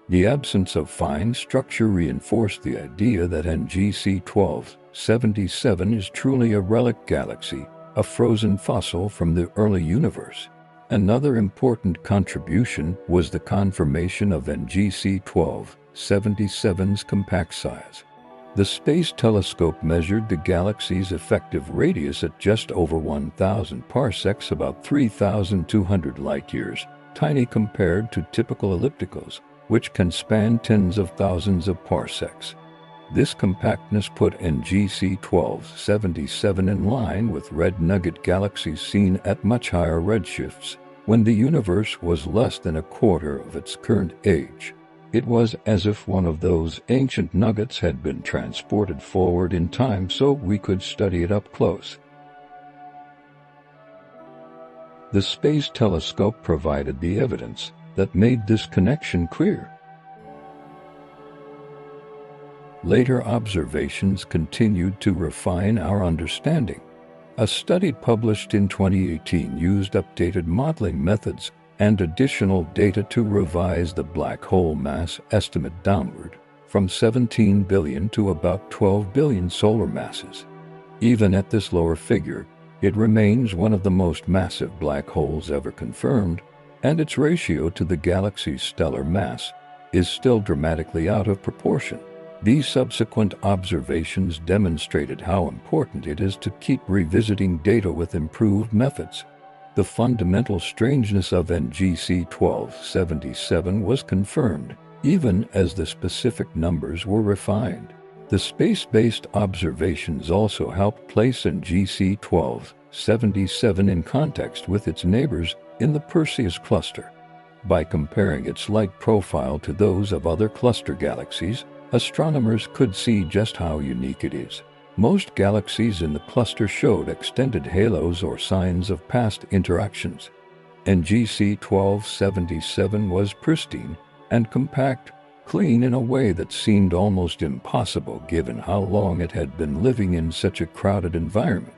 The absence of fine structure reinforced the idea that NGC 1277 is truly a relic galaxy, a frozen fossil from the early universe. Another important contribution was the confirmation of NGC 1277's compact size. The Space Telescope measured the galaxy's effective radius at just over 1,000 parsecs, about 3,200 light-years, tiny compared to typical ellipticals, which can span tens of thousands of parsecs. This compactness put NGC 1277 in line with red nugget galaxies seen at much higher redshifts, when the universe was less than a quarter of its current age. It was as if one of those ancient nuggets had been transported forward in time so we could study it up close. The Space Telescope provided the evidence that made this connection clear. Later observations continued to refine our understanding. A study published in 2018 used updated modeling methods and additional data to revise the black hole mass estimate downward, from 17 billion to about 12 billion solar masses. Even at this lower figure, it remains one of the most massive black holes ever confirmed, and its ratio to the galaxy's stellar mass is still dramatically out of proportion. These subsequent observations demonstrated how important it is to keep revisiting data with improved methods. The fundamental strangeness of NGC 1277 was confirmed, even as the specific numbers were refined. The space-based observations also helped place NGC 1277 in context with its neighbors in the Perseus cluster. By comparing its light profile to those of other cluster galaxies, astronomers could see just how unique it is. Most galaxies in the cluster showed extended halos or signs of past interactions. NGC 1277 was pristine and compact, clean in a way that seemed almost impossible given how long it had been living in such a crowded environment.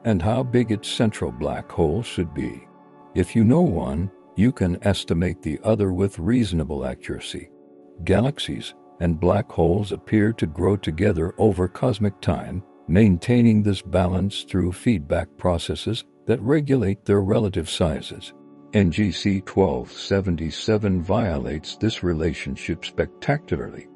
and how big its central black hole should be. If you know one, you can estimate the other with reasonable accuracy. Galaxies and black holes appear to grow together over cosmic time, maintaining this balance through feedback processes that regulate their relative sizes. NGC 1277 violates this relationship spectacularly.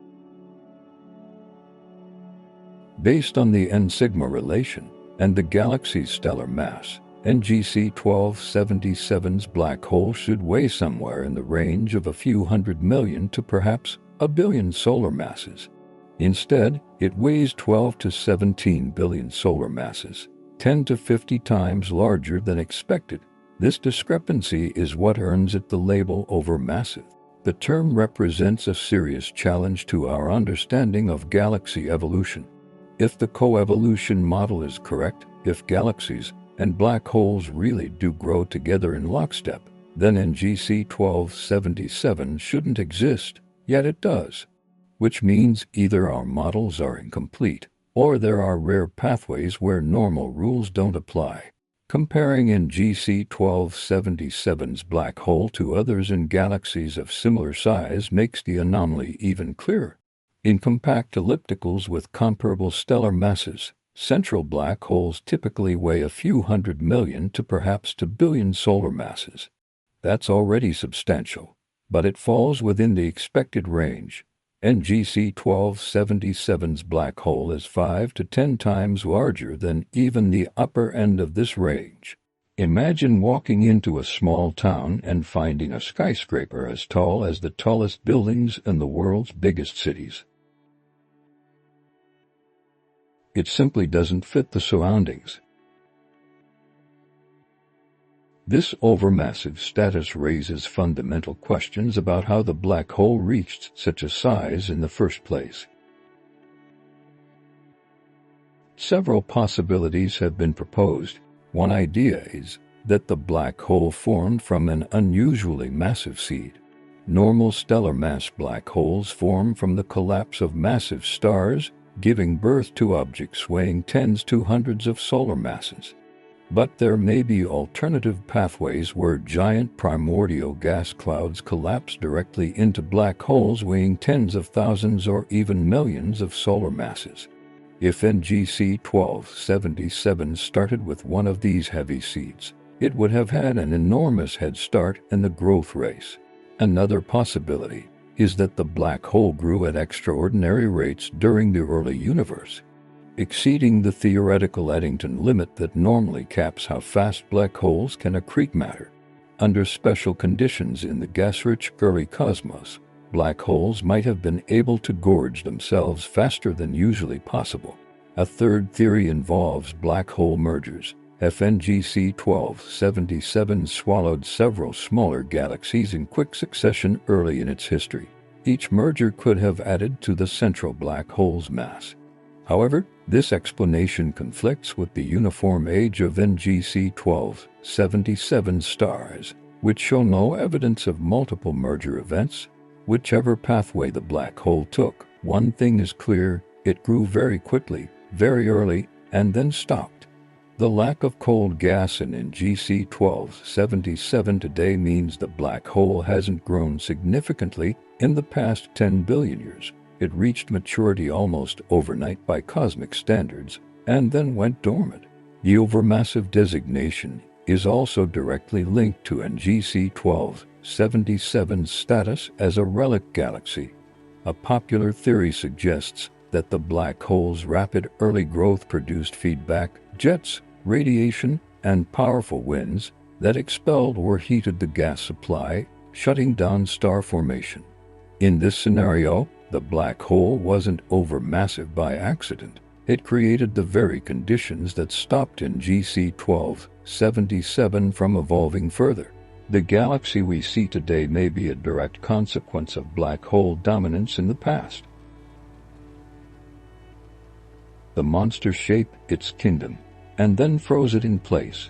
Based on the n-sigma relation and the galaxy's stellar mass, NGC 1277's black hole should weigh somewhere in the range of a few hundred million to perhaps a billion solar masses. Instead, it weighs 12 to 17 billion solar masses, 10 to 50 times larger than expected. This discrepancy is what earns it the label overmassive. The term represents a serious challenge to our understanding of galaxy evolution. If the coevolution model is correct, if galaxies and black holes really do grow together in lockstep, then NGC 1277 shouldn't exist, yet it does. Which means either our models are incomplete, or there are rare pathways where normal rules don't apply. Comparing NGC 1277's black hole to others in galaxies of similar size makes the anomaly even clearer. In compact ellipticals with comparable stellar masses, central black holes typically weigh a few hundred million to perhaps 2 billion solar masses. That's already substantial, but it falls within the expected range. NGC 1277's black hole is 5 to 10 times larger than even the upper end of this range. Imagine walking into a small town and finding a skyscraper as tall as the tallest buildings in the world's biggest cities. It simply doesn't fit the surroundings. This overmassive status raises fundamental questions about how the black hole reached such a size in the first place. Several possibilities have been proposed. One idea is that the black hole formed from an unusually massive seed. Normal stellar mass black holes form from the collapse of massive stars, giving birth to objects weighing tens to hundreds of solar masses. But there may be alternative pathways where giant primordial gas clouds collapse directly into black holes weighing tens of thousands or even millions of solar masses. If NGC 1277 started with one of these heavy seeds, it would have had an enormous head start in the growth race. Another possibility is that the black hole grew at extraordinary rates during the early universe, exceeding the theoretical Eddington limit that normally caps how fast black holes can accrete matter. Under special conditions in the gas-rich early cosmos, black holes might have been able to gorge themselves faster than usually possible. A third theory involves black hole mergers. If NGC 1277 swallowed several smaller galaxies in quick succession early in its history, each merger could have added to the central black hole's mass. However, this explanation conflicts with the uniform age of NGC 1277 stars, which show no evidence of multiple merger events. Whichever pathway the black hole took, one thing is clear: it grew very quickly, very early, and then stopped. The lack of cold gas in NGC 1277 today means the black hole hasn't grown significantly in the past 10 billion years. It reached maturity almost overnight by cosmic standards, and then went dormant. The overmassive designation is also directly linked to NGC 1277's status as a relic galaxy. A popular theory suggests that the black hole's rapid early growth produced feedback jets, radiation, and powerful winds that expelled or heated the gas supply, shutting down star formation. In this scenario, the black hole wasn't overmassive by accident. It created the very conditions that stopped NGC 1277 from evolving further. The galaxy we see today may be a direct consequence of black hole dominance in the past. The monster shaped its kingdom and then froze it in place.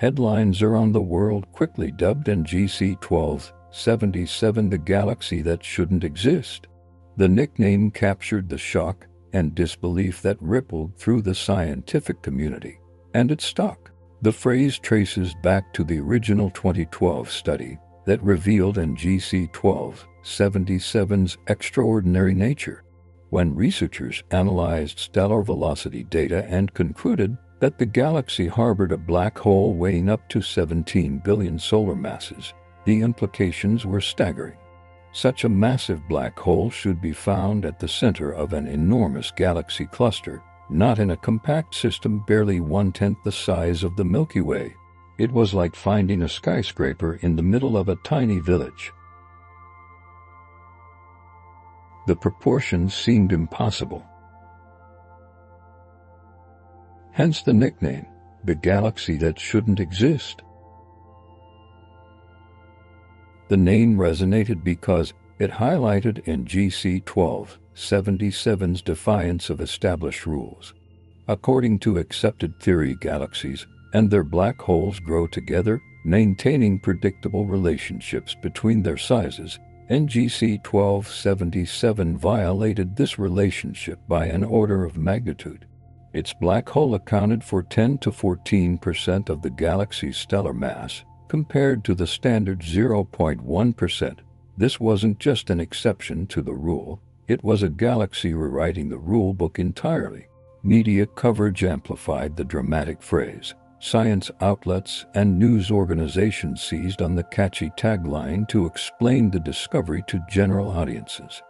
Headlines around the world quickly dubbed NGC 1277 the galaxy that shouldn't exist. The nickname captured the shock and disbelief that rippled through the scientific community, and it stuck. The phrase traces back to the original 2012 study that revealed NGC 1277's extraordinary nature, when researchers analyzed stellar velocity data and concluded that the galaxy harbored a black hole weighing up to 17 billion solar masses. The implications were staggering. Such a massive black hole should be found at the center of an enormous galaxy cluster, not in a compact system barely one-tenth the size of the Milky Way. It was like finding a skyscraper in the middle of a tiny village. The proportions seemed impossible. Hence the nickname, the galaxy that shouldn't exist. The name resonated because it highlighted NGC 1277's defiance of established rules. According to accepted theory, galaxies and their black holes grow together, maintaining predictable relationships between their sizes. NGC 1277 violated this relationship by an order of magnitude. Its black hole accounted for 10 to 14% of the galaxy's stellar mass, compared to the standard 0.1%. This wasn't just an exception to the rule, it was a galaxy rewriting the rule book entirely. Media coverage amplified the dramatic phrase. Science outlets and news organizations seized on the catchy tagline to explain the discovery to general audiences.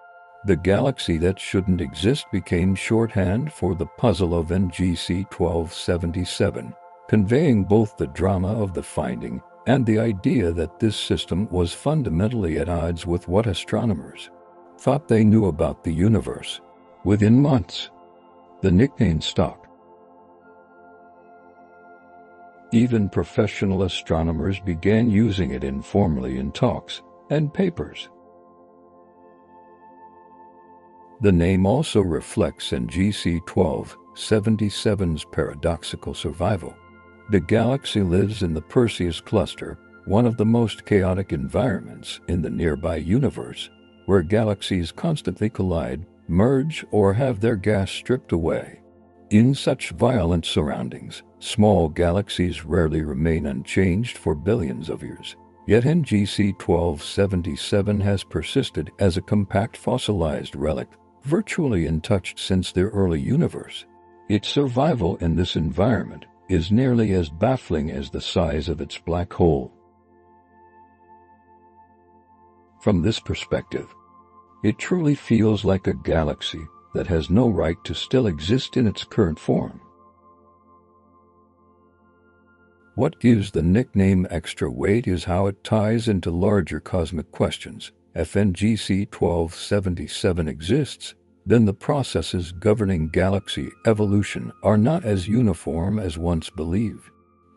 The galaxy that shouldn't exist became shorthand for the puzzle of NGC 1277, conveying both the drama of the finding and the idea that this system was fundamentally at odds with what astronomers thought they knew about the universe. Within months, the nickname stuck. Even professional astronomers began using it informally in talks and papers. The name also reflects NGC 1277's paradoxical survival. The galaxy lives in the Perseus cluster, one of the most chaotic environments in the nearby universe, where galaxies constantly collide, merge, or have their gas stripped away. In such violent surroundings, small galaxies rarely remain unchanged for billions of years. Yet NGC 1277 has persisted as a compact fossilized relic, virtually untouched since the early universe. Its survival in this environment is nearly as baffling as the size of its black hole. From this perspective, it truly feels like a galaxy that has no right to still exist in its current form. What gives the nickname extra weight is how it ties into larger cosmic questions. If NGC 1277 exists, then the processes governing galaxy evolution are not as uniform as once believed.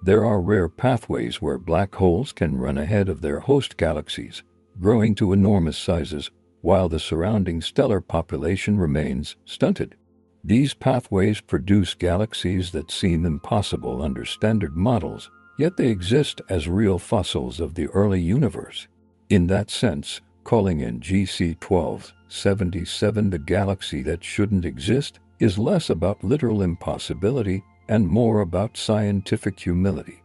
There are rare pathways where black holes can run ahead of their host galaxies, growing to enormous sizes, while the surrounding stellar population remains stunted. These pathways produce galaxies that seem impossible under standard models, yet they exist as real fossils of the early universe. In that sense, calling NGC 1277 the galaxy that shouldn't exist is less about literal impossibility and more about scientific humility.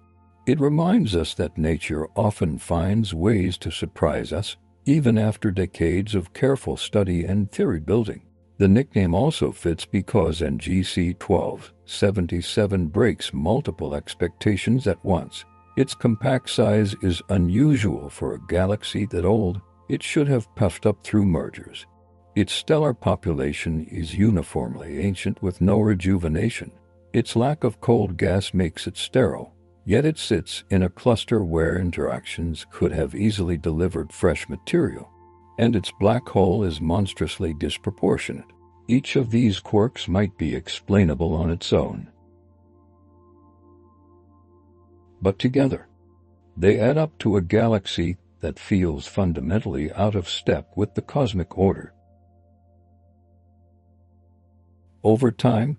It reminds us that nature often finds ways to surprise us, even after decades of careful study and theory building. The nickname also fits because NGC 1277 breaks multiple expectations at once. Its compact size is unusual for a galaxy that old. It should have puffed up through mergers. Its stellar population is uniformly ancient with no rejuvenation. Its lack of cold gas makes it sterile, yet it sits in a cluster where interactions could have easily delivered fresh material. And its black hole is monstrously disproportionate. Each of these quirks might be explainable on its own, but together, they add up to a galaxy that feels fundamentally out of step with the cosmic order. Over time,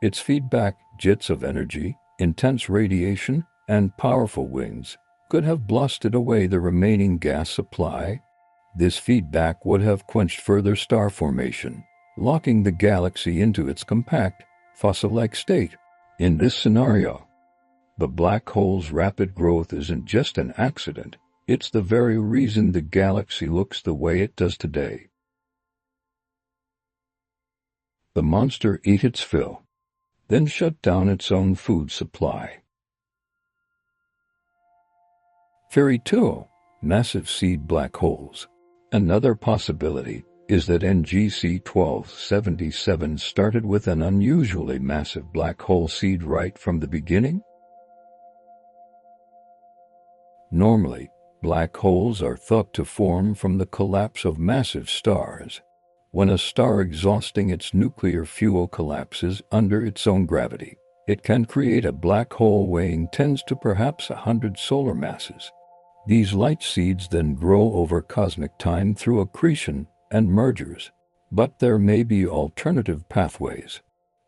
Its feedback jets of energy, intense radiation, and powerful winds could have blasted away the remaining gas supply. This feedback would have quenched further star formation, locking the galaxy into its compact, fossil-like state. In this scenario, the black hole's rapid growth isn't just an accident, it's the very reason the galaxy looks the way it does today. The monster ate its fill, then shut down its own food supply. Theory 2. Massive seed black holes. Another possibility is that NGC 1277 started with an unusually massive black hole seed right from the beginning. Normally, black holes are thought to form from the collapse of massive stars. When a star exhausting its nuclear fuel collapses under its own gravity, it can create a black hole weighing tens to perhaps 100 solar masses. These light seeds then grow over cosmic time through accretion and mergers. But there may be alternative pathways.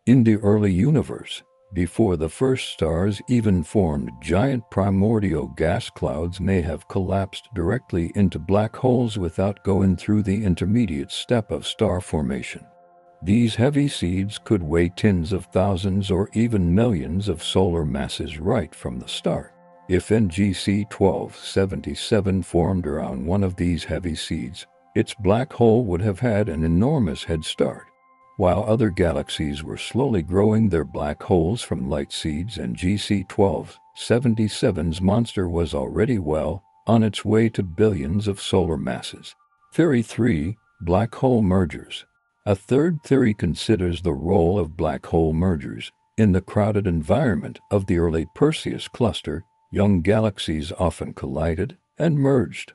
In the early universe, before the first stars even formed, giant primordial gas clouds may have collapsed directly into black holes without going through the intermediate step of star formation. These heavy seeds could weigh tens of thousands or even millions of solar masses right from the start. If NGC 1277 formed around one of these heavy seeds, its black hole would have had an enormous head start. While other galaxies were slowly growing their black holes from light seeds, NGC 1277's monster was already well on its way to billions of solar masses. Theory 3. Black hole mergers. A third theory considers the role of black hole mergers. In the crowded environment of the early Perseus cluster, young galaxies often collided and merged.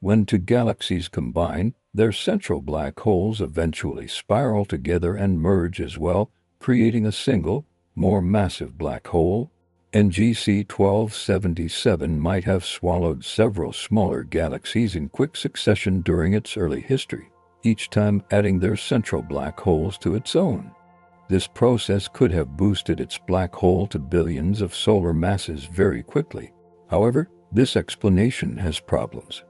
When two galaxies combine, their central black holes eventually spiral together and merge as well, creating a single, more massive black hole. NGC 1277 might have swallowed several smaller galaxies in quick succession during its early history, each time adding their central black holes to its own. This process could have boosted its black hole to billions of solar masses very quickly. However, this explanation has problems.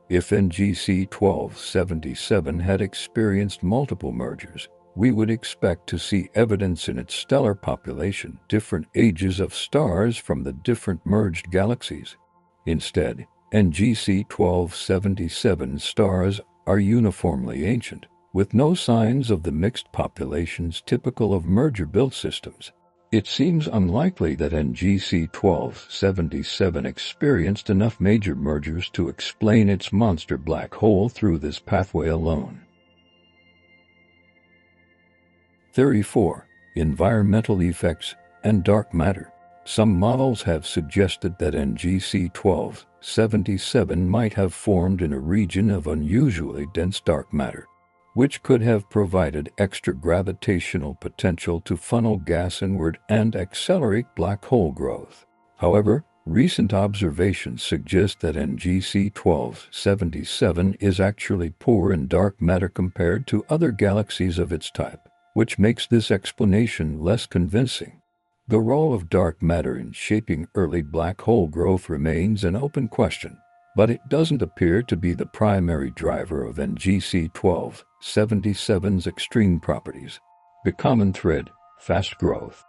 If NGC 1277 had experienced multiple mergers, we would expect to see evidence in its stellar population, different ages of stars from the different merged galaxies. Instead, NGC 1277 stars are uniformly ancient, with no signs of the mixed populations typical of merger-built systems. It seems unlikely that NGC 1277 experienced enough major mergers to explain its monster black hole through this pathway alone. Theory 4. Environmental effects and dark matter. Some models have suggested that NGC 1277 might have formed in a region of unusually dense dark matter, which could have provided extra gravitational potential to funnel gas inward and accelerate black hole growth. However, recent observations suggest that NGC 1277 is actually poor in dark matter compared to other galaxies of its type, which makes this explanation less convincing. The role of dark matter in shaping early black hole growth remains an open question, but it doesn't appear to be the primary driver of NGC 1277's extreme properties. The common thread: fast growth,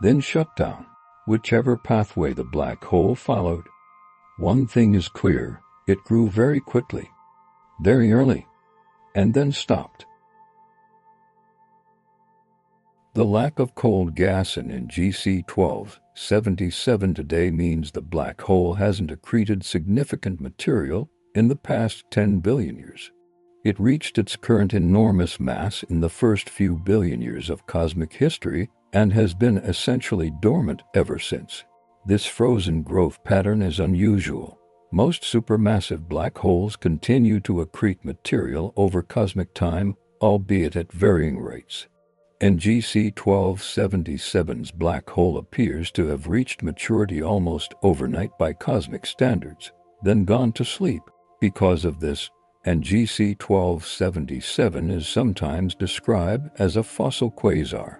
then shutdown, whichever pathway the black hole followed. One thing is clear: it grew very quickly, very early, and then stopped. The lack of cold gas in NGC 1277 today means the black hole hasn't accreted significant material in the past 10 billion years. It reached its current enormous mass in the first few billion years of cosmic history and has been essentially dormant ever since. This frozen growth pattern is unusual. Most supermassive black holes continue to accrete material over cosmic time, albeit at varying rates. NGC 1277's black hole appears to have reached maturity almost overnight by cosmic standards, then gone to sleep. Because of this, NGC 1277 is sometimes described as a fossil quasar.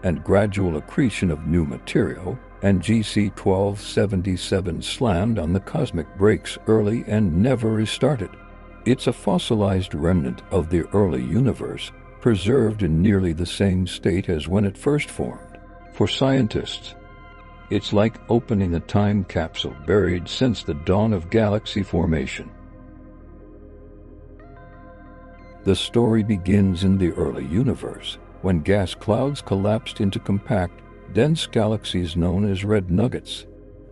and gradual accretion of new material, NGC 1277 slammed on the cosmic brakes early and never restarted. It's a fossilized remnant of the early universe, preserved in nearly the same state as when it first formed. For scientists, it's like opening a time capsule buried since the dawn of galaxy formation. The story begins in the early universe, when gas clouds collapsed into compact, dense galaxies known as red nuggets.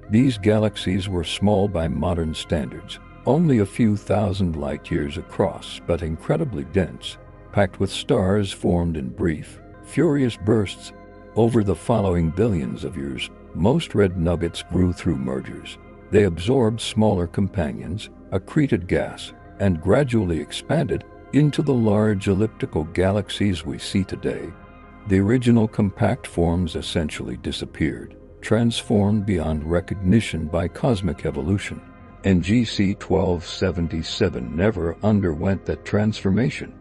These galaxies were small by modern standards, only a few thousand light-years across, but incredibly dense, packed with stars formed in brief, furious bursts. Over the following billions of years, most red nuggets grew through mergers. They absorbed smaller companions, accreted gas, and gradually expanded into the large elliptical galaxies we see today. The original compact forms essentially disappeared, transformed beyond recognition by cosmic evolution. NGC 1277 never underwent that transformation.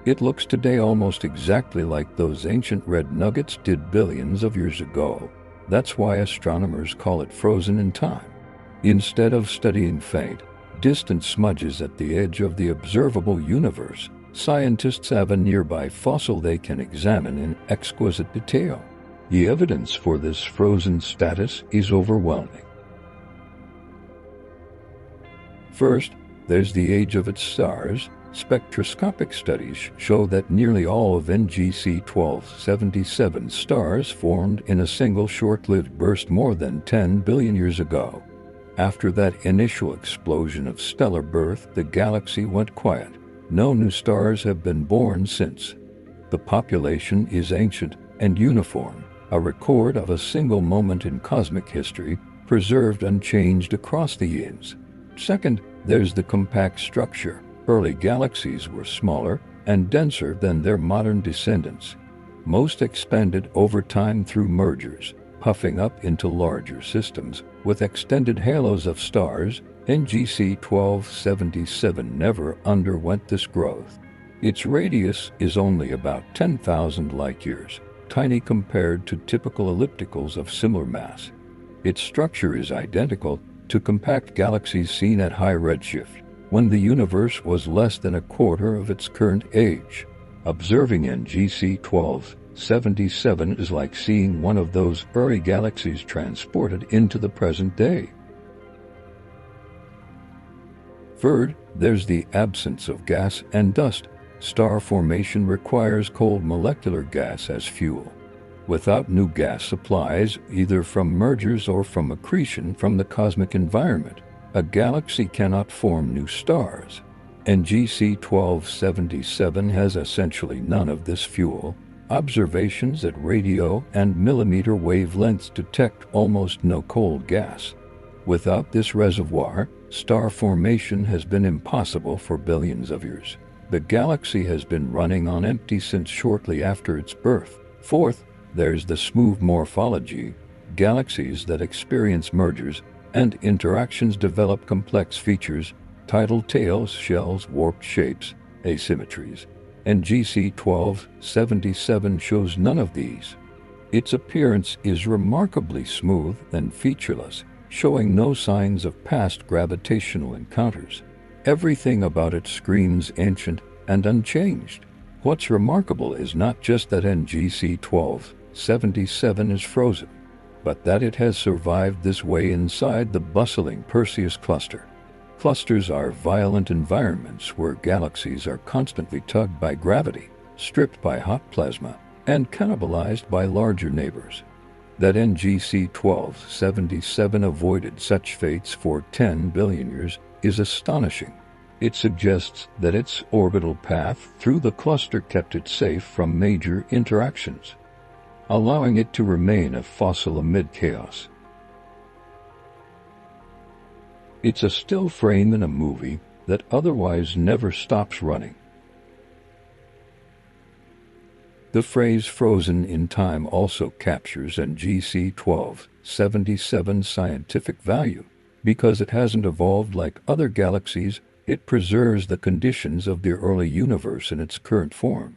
It looks today almost exactly like those ancient red nuggets did billions of years ago. That's why astronomers call it frozen in time. Instead of studying faint, distant smudges at the edge of the observable universe, scientists have a nearby fossil they can examine in exquisite detail. The evidence for this frozen status is overwhelming. First, there's the age of its stars. Spectroscopic studies show that nearly all of NGC 1277 stars formed in a single short-lived burst more than 10 billion years ago. After that initial explosion of stellar birth, the galaxy went quiet. No new stars have been born since. The population is ancient and uniform, a record of a single moment in cosmic history, preserved unchanged across the eons. Second, there's the compact structure. Early galaxies were smaller and denser than their modern descendants. Most expanded over time through mergers, puffing up into larger systems with extended halos of stars. NGC 1277 never underwent this growth. Its radius is only about 10,000 light-years, tiny compared to typical ellipticals of similar mass. Its structure is identical to compact galaxies seen at high redshift, when the universe was less than a quarter of its current age. Observing NGC 1277 is like seeing one of those early galaxies transported into the present day. Third, there's the absence of gas and dust. Star formation requires cold molecular gas as fuel. Without new gas supplies, either from mergers or from accretion from the cosmic environment, a galaxy cannot form new stars. NGC 1277 has essentially none of this fuel. Observations at radio and millimeter wavelengths detect almost no cold gas. Without this reservoir, star formation has been impossible for billions of years. The galaxy has been running on empty since shortly after its birth. Fourth, there's the smooth morphology. Galaxies that experience mergers and interactions develop complex features, tidal tails, shells, warped shapes, asymmetries. NGC 1277 shows none of these. Its appearance is remarkably smooth and featureless, showing no signs of past gravitational encounters. Everything about it screams ancient and unchanged. What's remarkable is not just that NGC 1277 is frozen, but that it has survived this way inside the bustling Perseus cluster. Clusters are violent environments where galaxies are constantly tugged by gravity, stripped by hot plasma, and cannibalized by larger neighbors. That NGC 1277 avoided such fates for 10 billion years is astonishing. It suggests that its orbital path through the cluster kept it safe from major interactions, allowing it to remain a fossil amid chaos. It's a still frame in a movie that otherwise never stops running. The phrase frozen in time also captures NGC 1277's scientific value. Because it hasn't evolved like other galaxies, it preserves the conditions of the early universe in its current form.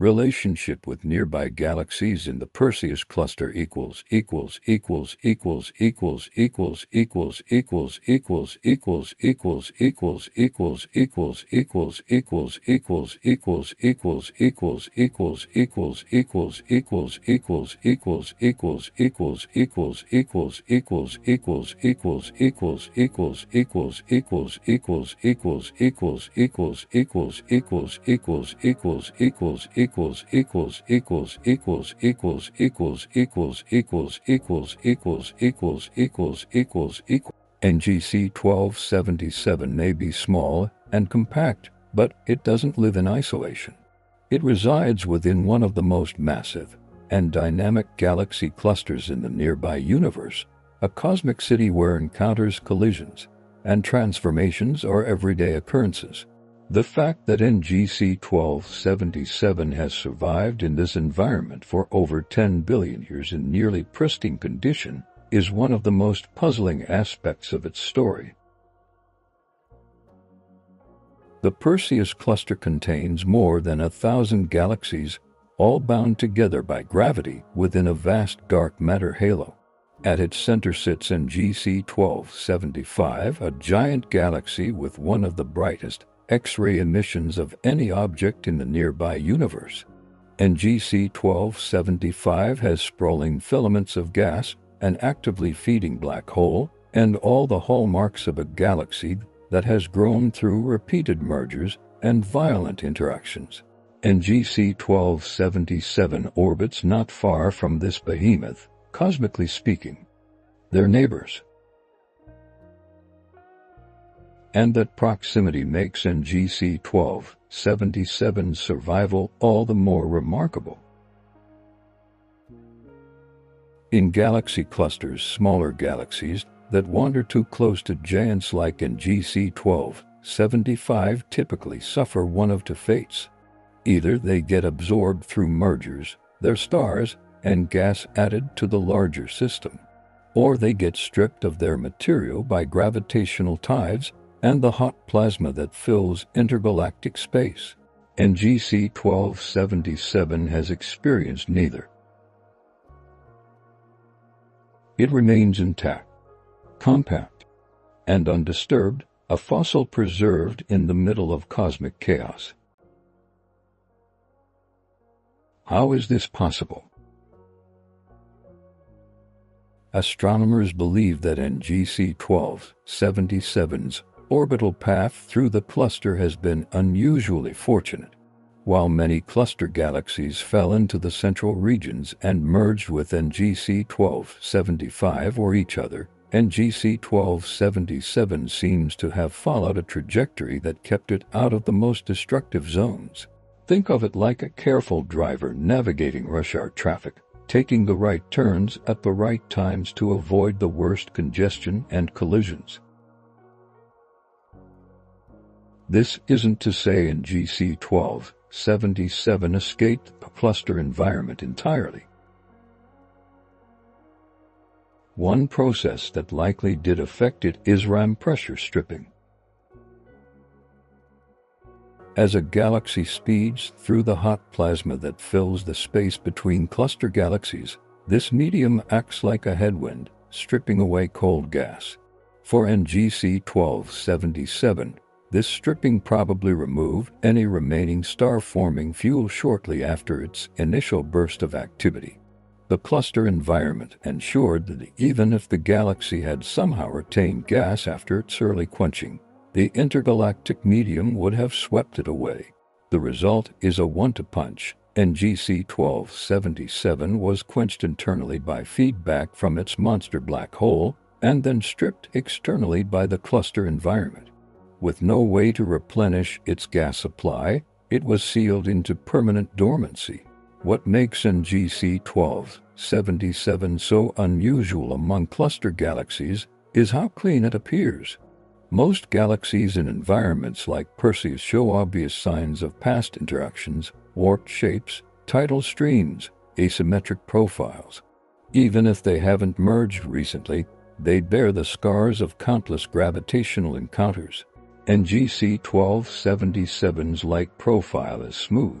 Relationship with nearby galaxies in the Perseus cluster equals NGC 1277 may be small and compact, but it doesn't live in isolation. It resides within one of the most massive and dynamic galaxy clusters in the nearby universe, a cosmic city where encounters, collisions, and transformations are everyday occurrences. The fact that NGC 1277 has survived in this environment for over 10 billion years in nearly pristine condition is one of the most puzzling aspects of its story. The Perseus cluster contains more than 1,000 galaxies, all bound together by gravity within a vast dark matter halo. At its center sits NGC 1275, a giant galaxy with one of the brightest X-ray emissions of any object in the nearby universe. NGC 1275 has sprawling filaments of gas, an actively feeding black hole, and all the hallmarks of a galaxy that has grown through repeated mergers and violent interactions. NGC 1277 orbits not far from this behemoth, cosmically speaking. They're neighbors. And that proximity makes NGC 1277's survival all the more remarkable. In galaxy clusters, smaller galaxies that wander too close to giants like NGC 1275 typically suffer one of two fates. Either they get absorbed through mergers, their stars and gas added to the larger system, or they get stripped of their material by gravitational tides and the hot plasma that fills intergalactic space. NGC 1277 has experienced neither. It remains intact, compact, and undisturbed, a fossil preserved in the middle of cosmic chaos. How is this possible? Astronomers believe that NGC 1277's orbital path through the cluster has been unusually fortunate. While many cluster galaxies fell into the central regions and merged with NGC 1275 or each other, NGC 1277 seems to have followed a trajectory that kept it out of the most destructive zones. Think of it like a careful driver navigating rush hour traffic, taking the right turns at the right times to avoid the worst congestion and collisions. This isn't to say NGC 1277 escaped the cluster environment entirely. One process that likely did affect it is ram pressure stripping. As a galaxy speeds through the hot plasma that fills the space between cluster galaxies, this medium acts like a headwind, stripping away cold gas. For NGC 1277, this stripping probably removed any remaining star-forming fuel shortly after its initial burst of activity. The cluster environment ensured that even if the galaxy had somehow retained gas after its early quenching, the intergalactic medium would have swept it away. The result is a one-two punch. NGC 1277 was quenched internally by feedback from its monster black hole, and then stripped externally by the cluster environment. With no way to replenish its gas supply, it was sealed into permanent dormancy. What makes NGC 1277 so unusual among cluster galaxies is how clean it appears. Most galaxies in environments like Perseus show obvious signs of past interactions, warped shapes, tidal streams, asymmetric profiles. Even if they haven't merged recently, they bear the scars of countless gravitational encounters. NGC 1277's light profile is smooth,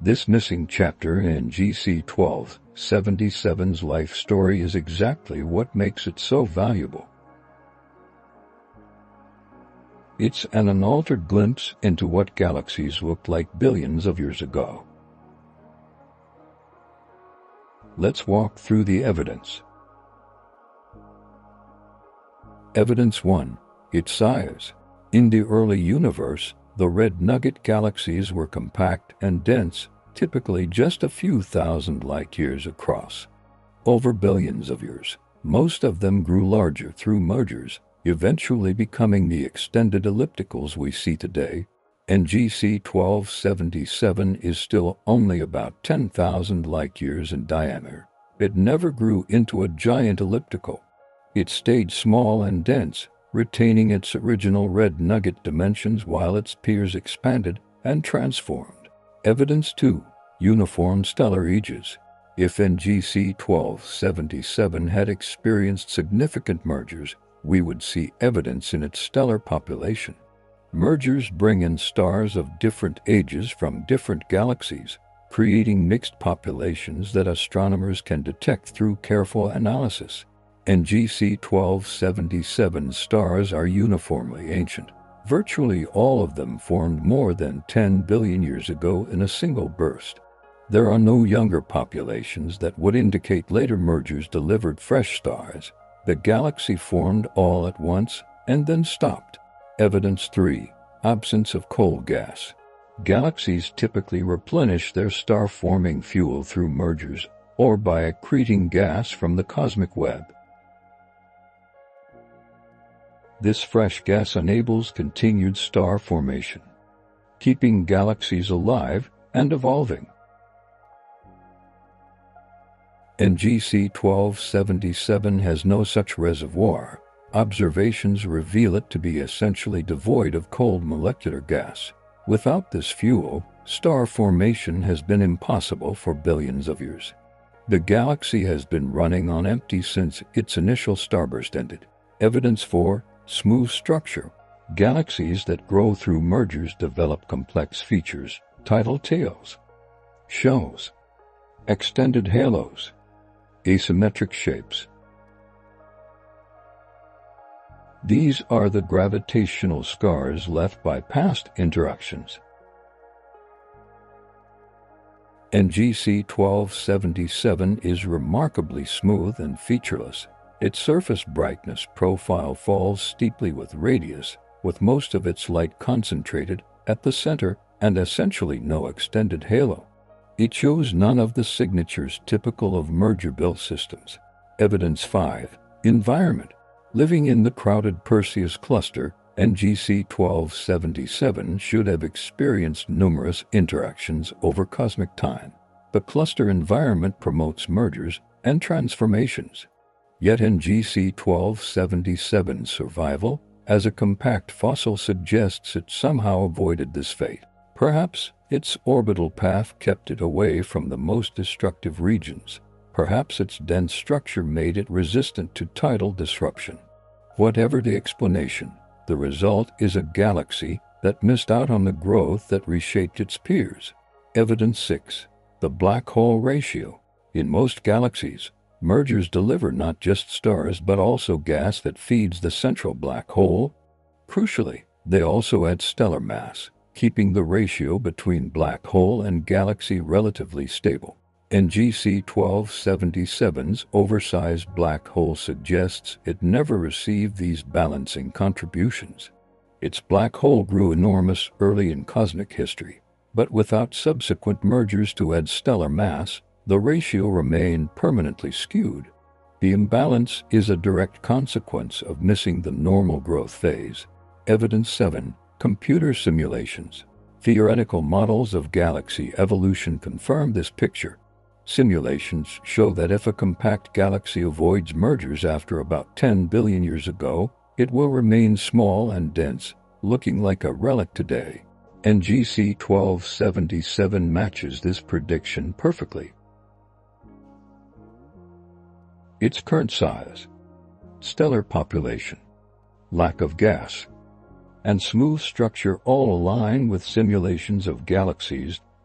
This missing chapter in GC 1277's life story is exactly what makes it so valuable. It's an unaltered glimpse into what galaxies looked like billions of years ago. Let's walk through the evidence. Evidence 1. Its size. In the early universe, the red nugget galaxies were compact and dense, typically just a few thousand light-years across. Over billions of years, most of them grew larger through mergers, eventually becoming the extended ellipticals we see today, and GC 1277 is still only about 10,000 light-years in diameter. It never grew into a giant elliptical. It stayed small and dense, retaining its original red nugget dimensions while its peers expanded and transformed. Evidence 2. Uniform stellar ages. If NGC 1277 had experienced significant mergers, we would see evidence in its stellar population. Mergers bring in stars of different ages from different galaxies, creating mixed populations that astronomers can detect through careful analysis. NGC 1277 stars are uniformly ancient. Virtually all of them formed more than 10 billion years ago in a single burst. There are no younger populations that would indicate later mergers delivered fresh stars. The galaxy formed all at once and then stopped. Evidence 3. Absence of cold gas. Galaxies typically replenish their star-forming fuel through mergers or by accreting gas from the cosmic web. This fresh gas enables continued star formation, keeping galaxies alive and evolving. NGC 1277 has no such reservoir. Observations reveal it to be essentially devoid of cold molecular gas. Without this fuel, star formation has been impossible for billions of years. The galaxy has been running on empty since its initial starburst ended. Evidence 4. Smooth structure. Galaxies that grow through mergers develop complex features, tidal tails, shells, extended halos, asymmetric shapes. These are the gravitational scars left by past interactions. NGC 1277 is remarkably smooth and featureless. Its surface brightness profile falls steeply with radius, with most of its light concentrated at the center and essentially no extended halo. It shows none of the signatures typical of merger-built systems. Evidence 5. Environment. Living in the crowded Perseus cluster, NGC 1277 should have experienced numerous interactions over cosmic time. The cluster environment promotes mergers and transformations. Yet NGC 1277's survival as a compact fossil suggests it somehow avoided this fate. Perhaps its orbital path kept it away from the most destructive regions. Perhaps its dense structure made it resistant to tidal disruption. Whatever the explanation, the result is a galaxy that missed out on the growth that reshaped its peers. Evidence 6. The black hole ratio. In most galaxies, mergers deliver not just stars but also gas that feeds the central black hole. Crucially, they also add stellar mass, keeping the ratio between black hole and galaxy relatively stable. NGC 1277's oversized black hole suggests it never received these balancing contributions. Its black hole grew enormous early in cosmic history, but without subsequent mergers to add stellar mass, the ratio remained permanently skewed. The imbalance is a direct consequence of missing the normal growth phase. Evidence 7. Computer simulations. Theoretical models of galaxy evolution confirm this picture. Simulations show that if a compact galaxy avoids mergers after about 10 billion years ago, it will remain small and dense, looking like a relic today. NGC 1277 matches this prediction perfectly. Its current size, stellar population, lack of gas, and smooth structure all align with simulations of galaxies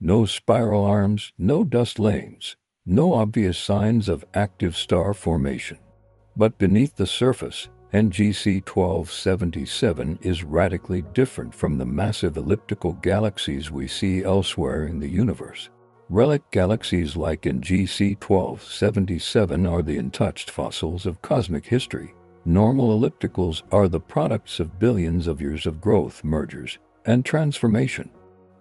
No spiral arms, no dust lanes, no obvious signs of active star formation. But beneath the surface, NGC 1277 is radically different from the massive elliptical galaxies we see elsewhere in the universe. Relic galaxies like NGC 1277 are the untouched fossils of cosmic history. Normal ellipticals are the products of billions of years of growth, mergers, and transformation.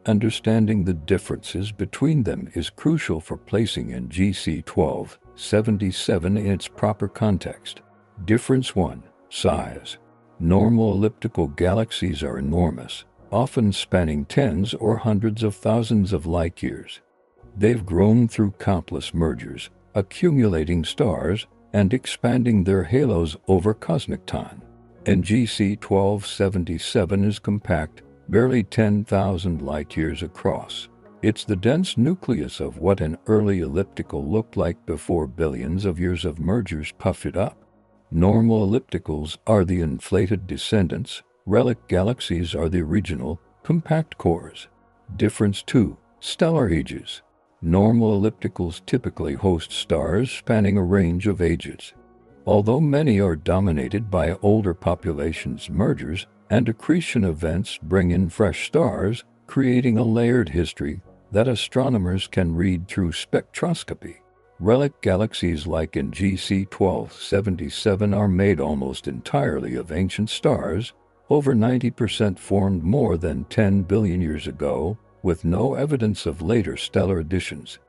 Understanding the differences between them is crucial for placing NGC 1277 in its proper context. Difference 1. Size. Normal elliptical galaxies are enormous, often spanning tens or hundreds of thousands of light years. They've grown through countless mergers, accumulating stars and expanding their halos over cosmic time. NGC 1277 is compact, barely 10,000 light-years across. It's the dense nucleus of what an early elliptical looked like before billions of years of mergers puffed it up. Normal ellipticals are the inflated descendants. Relic galaxies are the original, compact cores. Difference 2. Stellar ages. Normal ellipticals typically host stars spanning a range of ages. Although many are dominated by older populations, mergers and accretion events bring in fresh stars, creating a layered history that astronomers can read through spectroscopy. Relic galaxies like NGC 1277 are made almost entirely of ancient stars, over 90% formed more than 10 billion years ago, with no evidence of later stellar additions.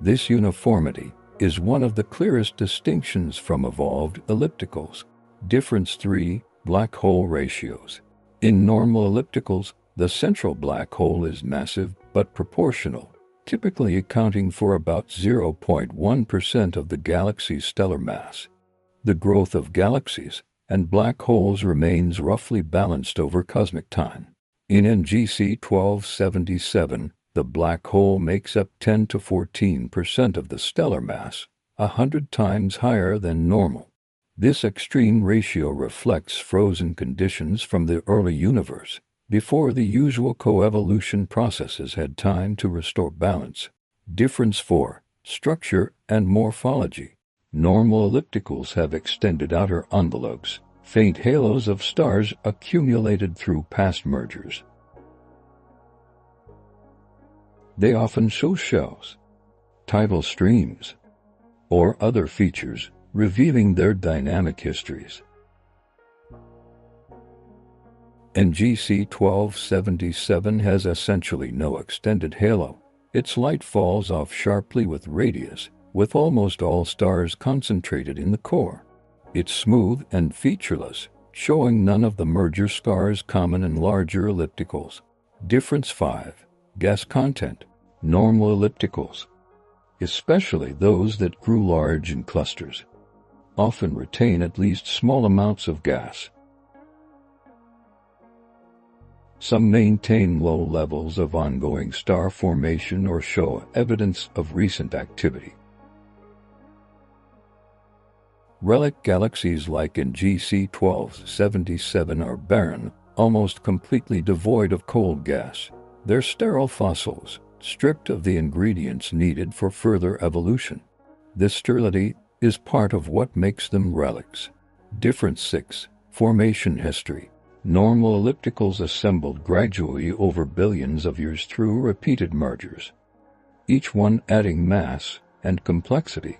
This uniformity is one of the clearest distinctions from evolved ellipticals. Difference 3. Black hole ratios. In normal ellipticals, the central black hole is massive but proportional, typically accounting for about 0.1% of the galaxy's stellar mass. The growth of galaxies and black holes remains roughly balanced over cosmic time. In NGC 1277, the black hole makes up 10 to 14% of the stellar mass, 100 times higher than normal. This extreme ratio reflects frozen conditions from the early universe, before the usual coevolution processes had time to restore balance. Difference 4. Structure and morphology. Normal ellipticals have extended outer envelopes, faint halos of stars accumulated through past mergers. They often show shells, tidal streams, or other features, revealing their dynamic histories. NGC 1277 has essentially no extended halo. Its light falls off sharply with radius, with almost all stars concentrated in the core. It's smooth and featureless, showing none of the merger scars common in larger ellipticals. Difference 5. Gas content. Normal ellipticals, especially those that grew large in clusters, often retain at least small amounts of gas. Some maintain low levels of ongoing star formation or show evidence of recent activity. Relic galaxies like NGC 1277 are barren, almost completely devoid of cold gas. They're sterile fossils, stripped of the ingredients needed for further evolution. This sterility is part of what makes them relics. Difference 6. Formation history. Normal ellipticals assembled gradually over billions of years through repeated mergers, each one adding mass and complexity.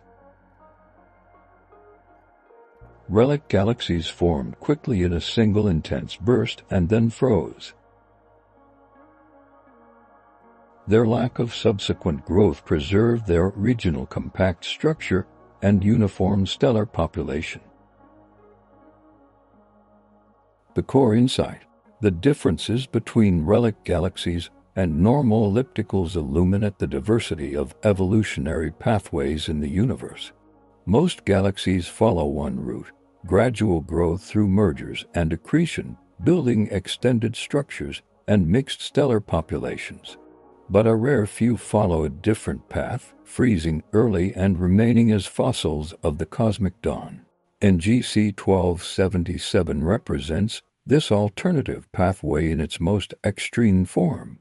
Relic galaxies formed quickly in a single intense burst and then froze. Their lack of subsequent growth preserved their original compact structure and uniform stellar population. The core insight. The differences between relic galaxies and normal ellipticals illuminate the diversity of evolutionary pathways in the universe. Most galaxies follow one route: gradual growth through mergers and accretion, building extended structures and mixed stellar populations. But a rare few follow a different path, freezing early and remaining as fossils of the cosmic dawn. NGC 1277 represents this alternative pathway in its most extreme form.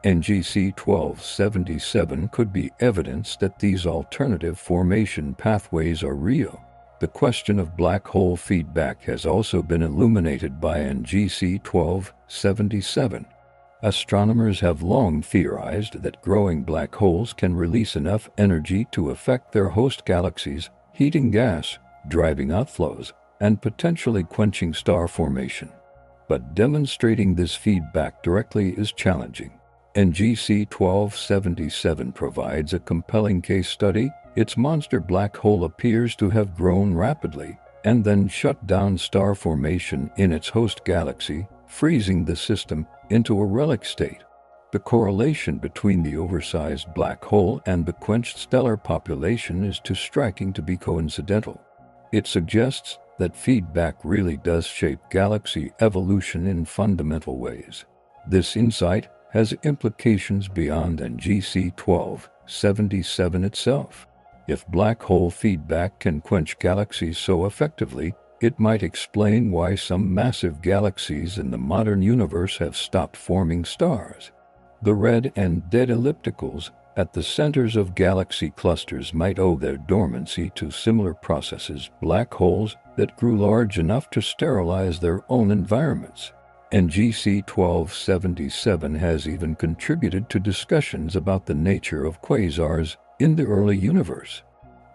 NGC 1277 could be evidence that these alternative formation pathways are real. The question of black hole feedback has also been illuminated by NGC 1277. Astronomers have long theorized that growing black holes can release enough energy to affect their host galaxies, heating gas, driving outflows, and potentially quenching star formation. But demonstrating this feedback directly is challenging. NGC 1277 provides a compelling case study. Its monster black hole appears to have grown rapidly and then shut down star formation in its host galaxy, freezing the system into a relic state. The correlation between the oversized black hole and the quenched stellar population is too striking to be coincidental. It suggests that feedback really does shape galaxy evolution in fundamental ways. This insight has implications beyond NGC 1277 itself. If black hole feedback can quench galaxies so effectively, it might explain why some massive galaxies in the modern universe have stopped forming stars. The red and dead ellipticals at the centers of galaxy clusters might owe their dormancy to similar processes, black holes that grew large enough to sterilize their own environments. NGC 1277 has even contributed to discussions about the nature of quasars in the early universe.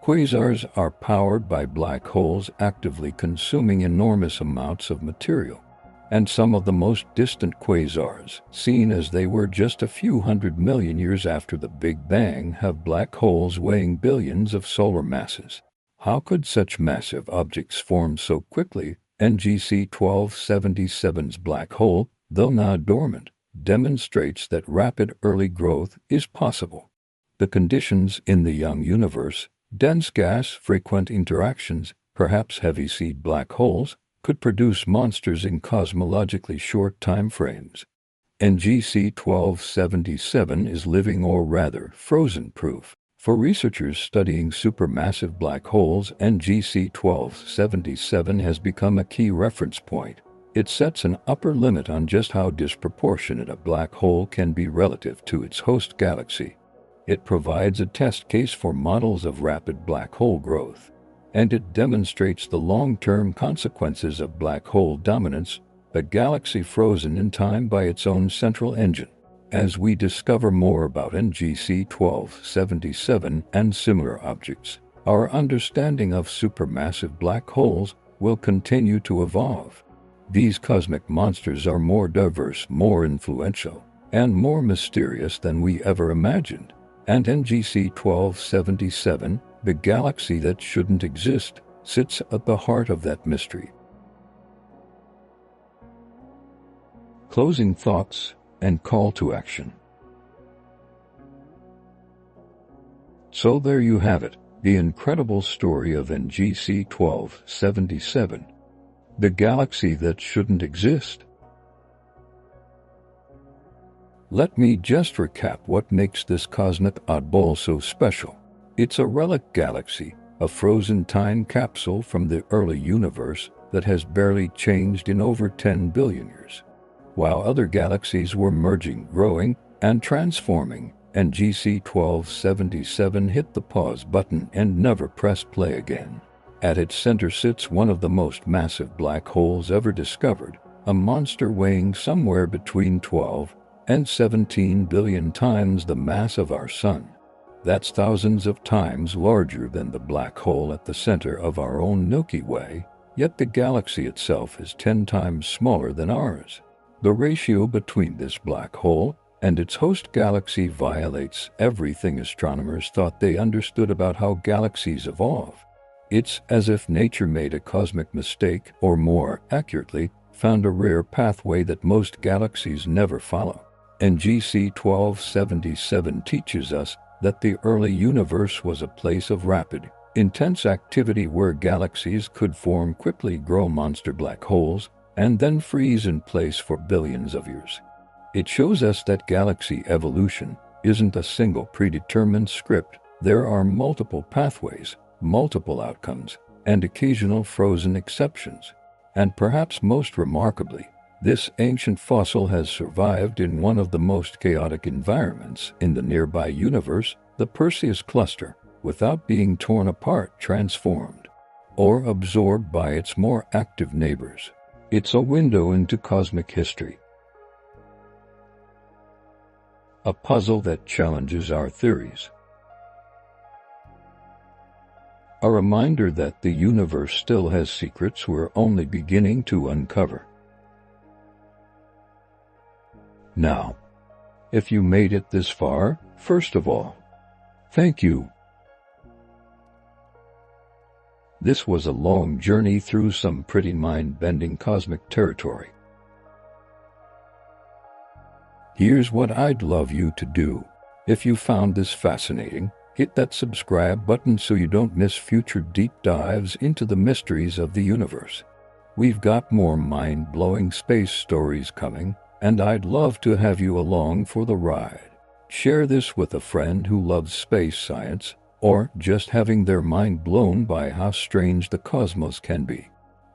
Quasars are powered by black holes actively consuming enormous amounts of material, and some of the most distant quasars, seen as they were just a few 100 million years after the Big Bang, have black holes weighing billions of solar masses. How could such massive objects form so quickly? NGC 1277's black hole, though now dormant, demonstrates that rapid early growth is possible. The conditions in the young universe, dense gas, frequent interactions, perhaps heavy seed black holes, could produce monsters in cosmologically short time frames. NGC 1277 is living, or rather frozen proof. For researchers studying supermassive black holes, NGC 1277 has become a key reference point. It sets an upper limit on just how disproportionate a black hole can be relative to its host galaxy. It provides a test case for models of rapid black hole growth, and it demonstrates the long-term consequences of black hole dominance, a galaxy frozen in time by its own central engine. As we discover more about NGC 1277 and similar objects, our understanding of supermassive black holes will continue to evolve. These cosmic monsters are more diverse, more influential, and more mysterious than we ever imagined. And NGC 1277, the galaxy that shouldn't exist, sits at the heart of that mystery. Closing thoughts and call to action. So there you have it, the incredible story of NGC 1277, the galaxy that shouldn't exist. Let me just recap what makes this cosmic oddball so special. It's a relic galaxy, a frozen time capsule from the early universe that has barely changed in over 10 billion years. While other galaxies were merging, growing, and transforming, NGC 1277 hit the pause button and never pressed play again. At its center sits one of the most massive black holes ever discovered, a monster weighing somewhere between 12 and 17 billion times the mass of our Sun. That's thousands of times larger than the black hole at the center of our own Milky Way, yet the galaxy itself is 10 times smaller than ours. The ratio between this black hole and its host galaxy violates everything astronomers thought they understood about how galaxies evolve. It's as if nature made a cosmic mistake, or more accurately, found a rare pathway that most galaxies never follow. NGC 1277 teaches us that the early universe was a place of rapid, intense activity where galaxies could form quickly, grow monster black holes, and then freeze in place for billions of years. It shows us that galaxy evolution isn't a single predetermined script. There are multiple pathways, multiple outcomes, and occasional frozen exceptions. And perhaps most remarkably, This ancient fossil has survived in one of the most chaotic environments in the nearby universe, the Perseus cluster, without being torn apart, transformed, or absorbed by its more active neighbors. It's a window into cosmic history. A puzzle that challenges our theories. A reminder that the universe still has secrets we're only beginning to uncover. Now, if you made it this far, first of all, thank you. This was a long journey through some pretty mind-bending cosmic territory. Here's what I'd love you to do. If you found this fascinating, hit that subscribe button so you don't miss future deep dives into the mysteries of the universe. We've got more mind-blowing space stories coming, and I'd love to have you along for the ride. Share this with a friend who loves space science, or just having their mind blown by how strange the cosmos can be.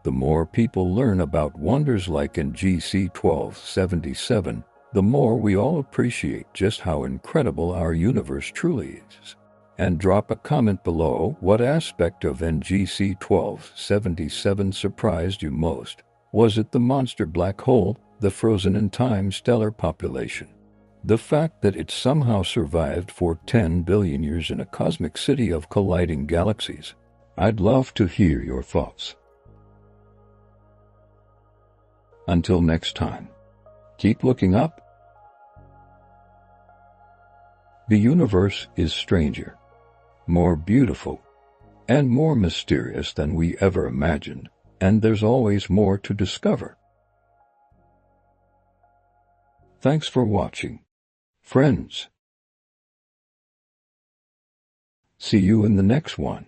The more people learn about wonders like NGC 1277, the more we all appreciate just how incredible our universe truly is. And drop a comment below what aspect of NGC 1277 surprised you most. Was it the monster black hole, the frozen-in-time stellar population, the fact that it somehow survived for 10 billion years in a cosmic city of colliding galaxies? I'd love to hear your thoughts. Until next time, keep looking up. The universe is stranger, more beautiful, and more mysterious than we ever imagined, and there's always more to discover. Thanks for watching, friends. See you in the next one.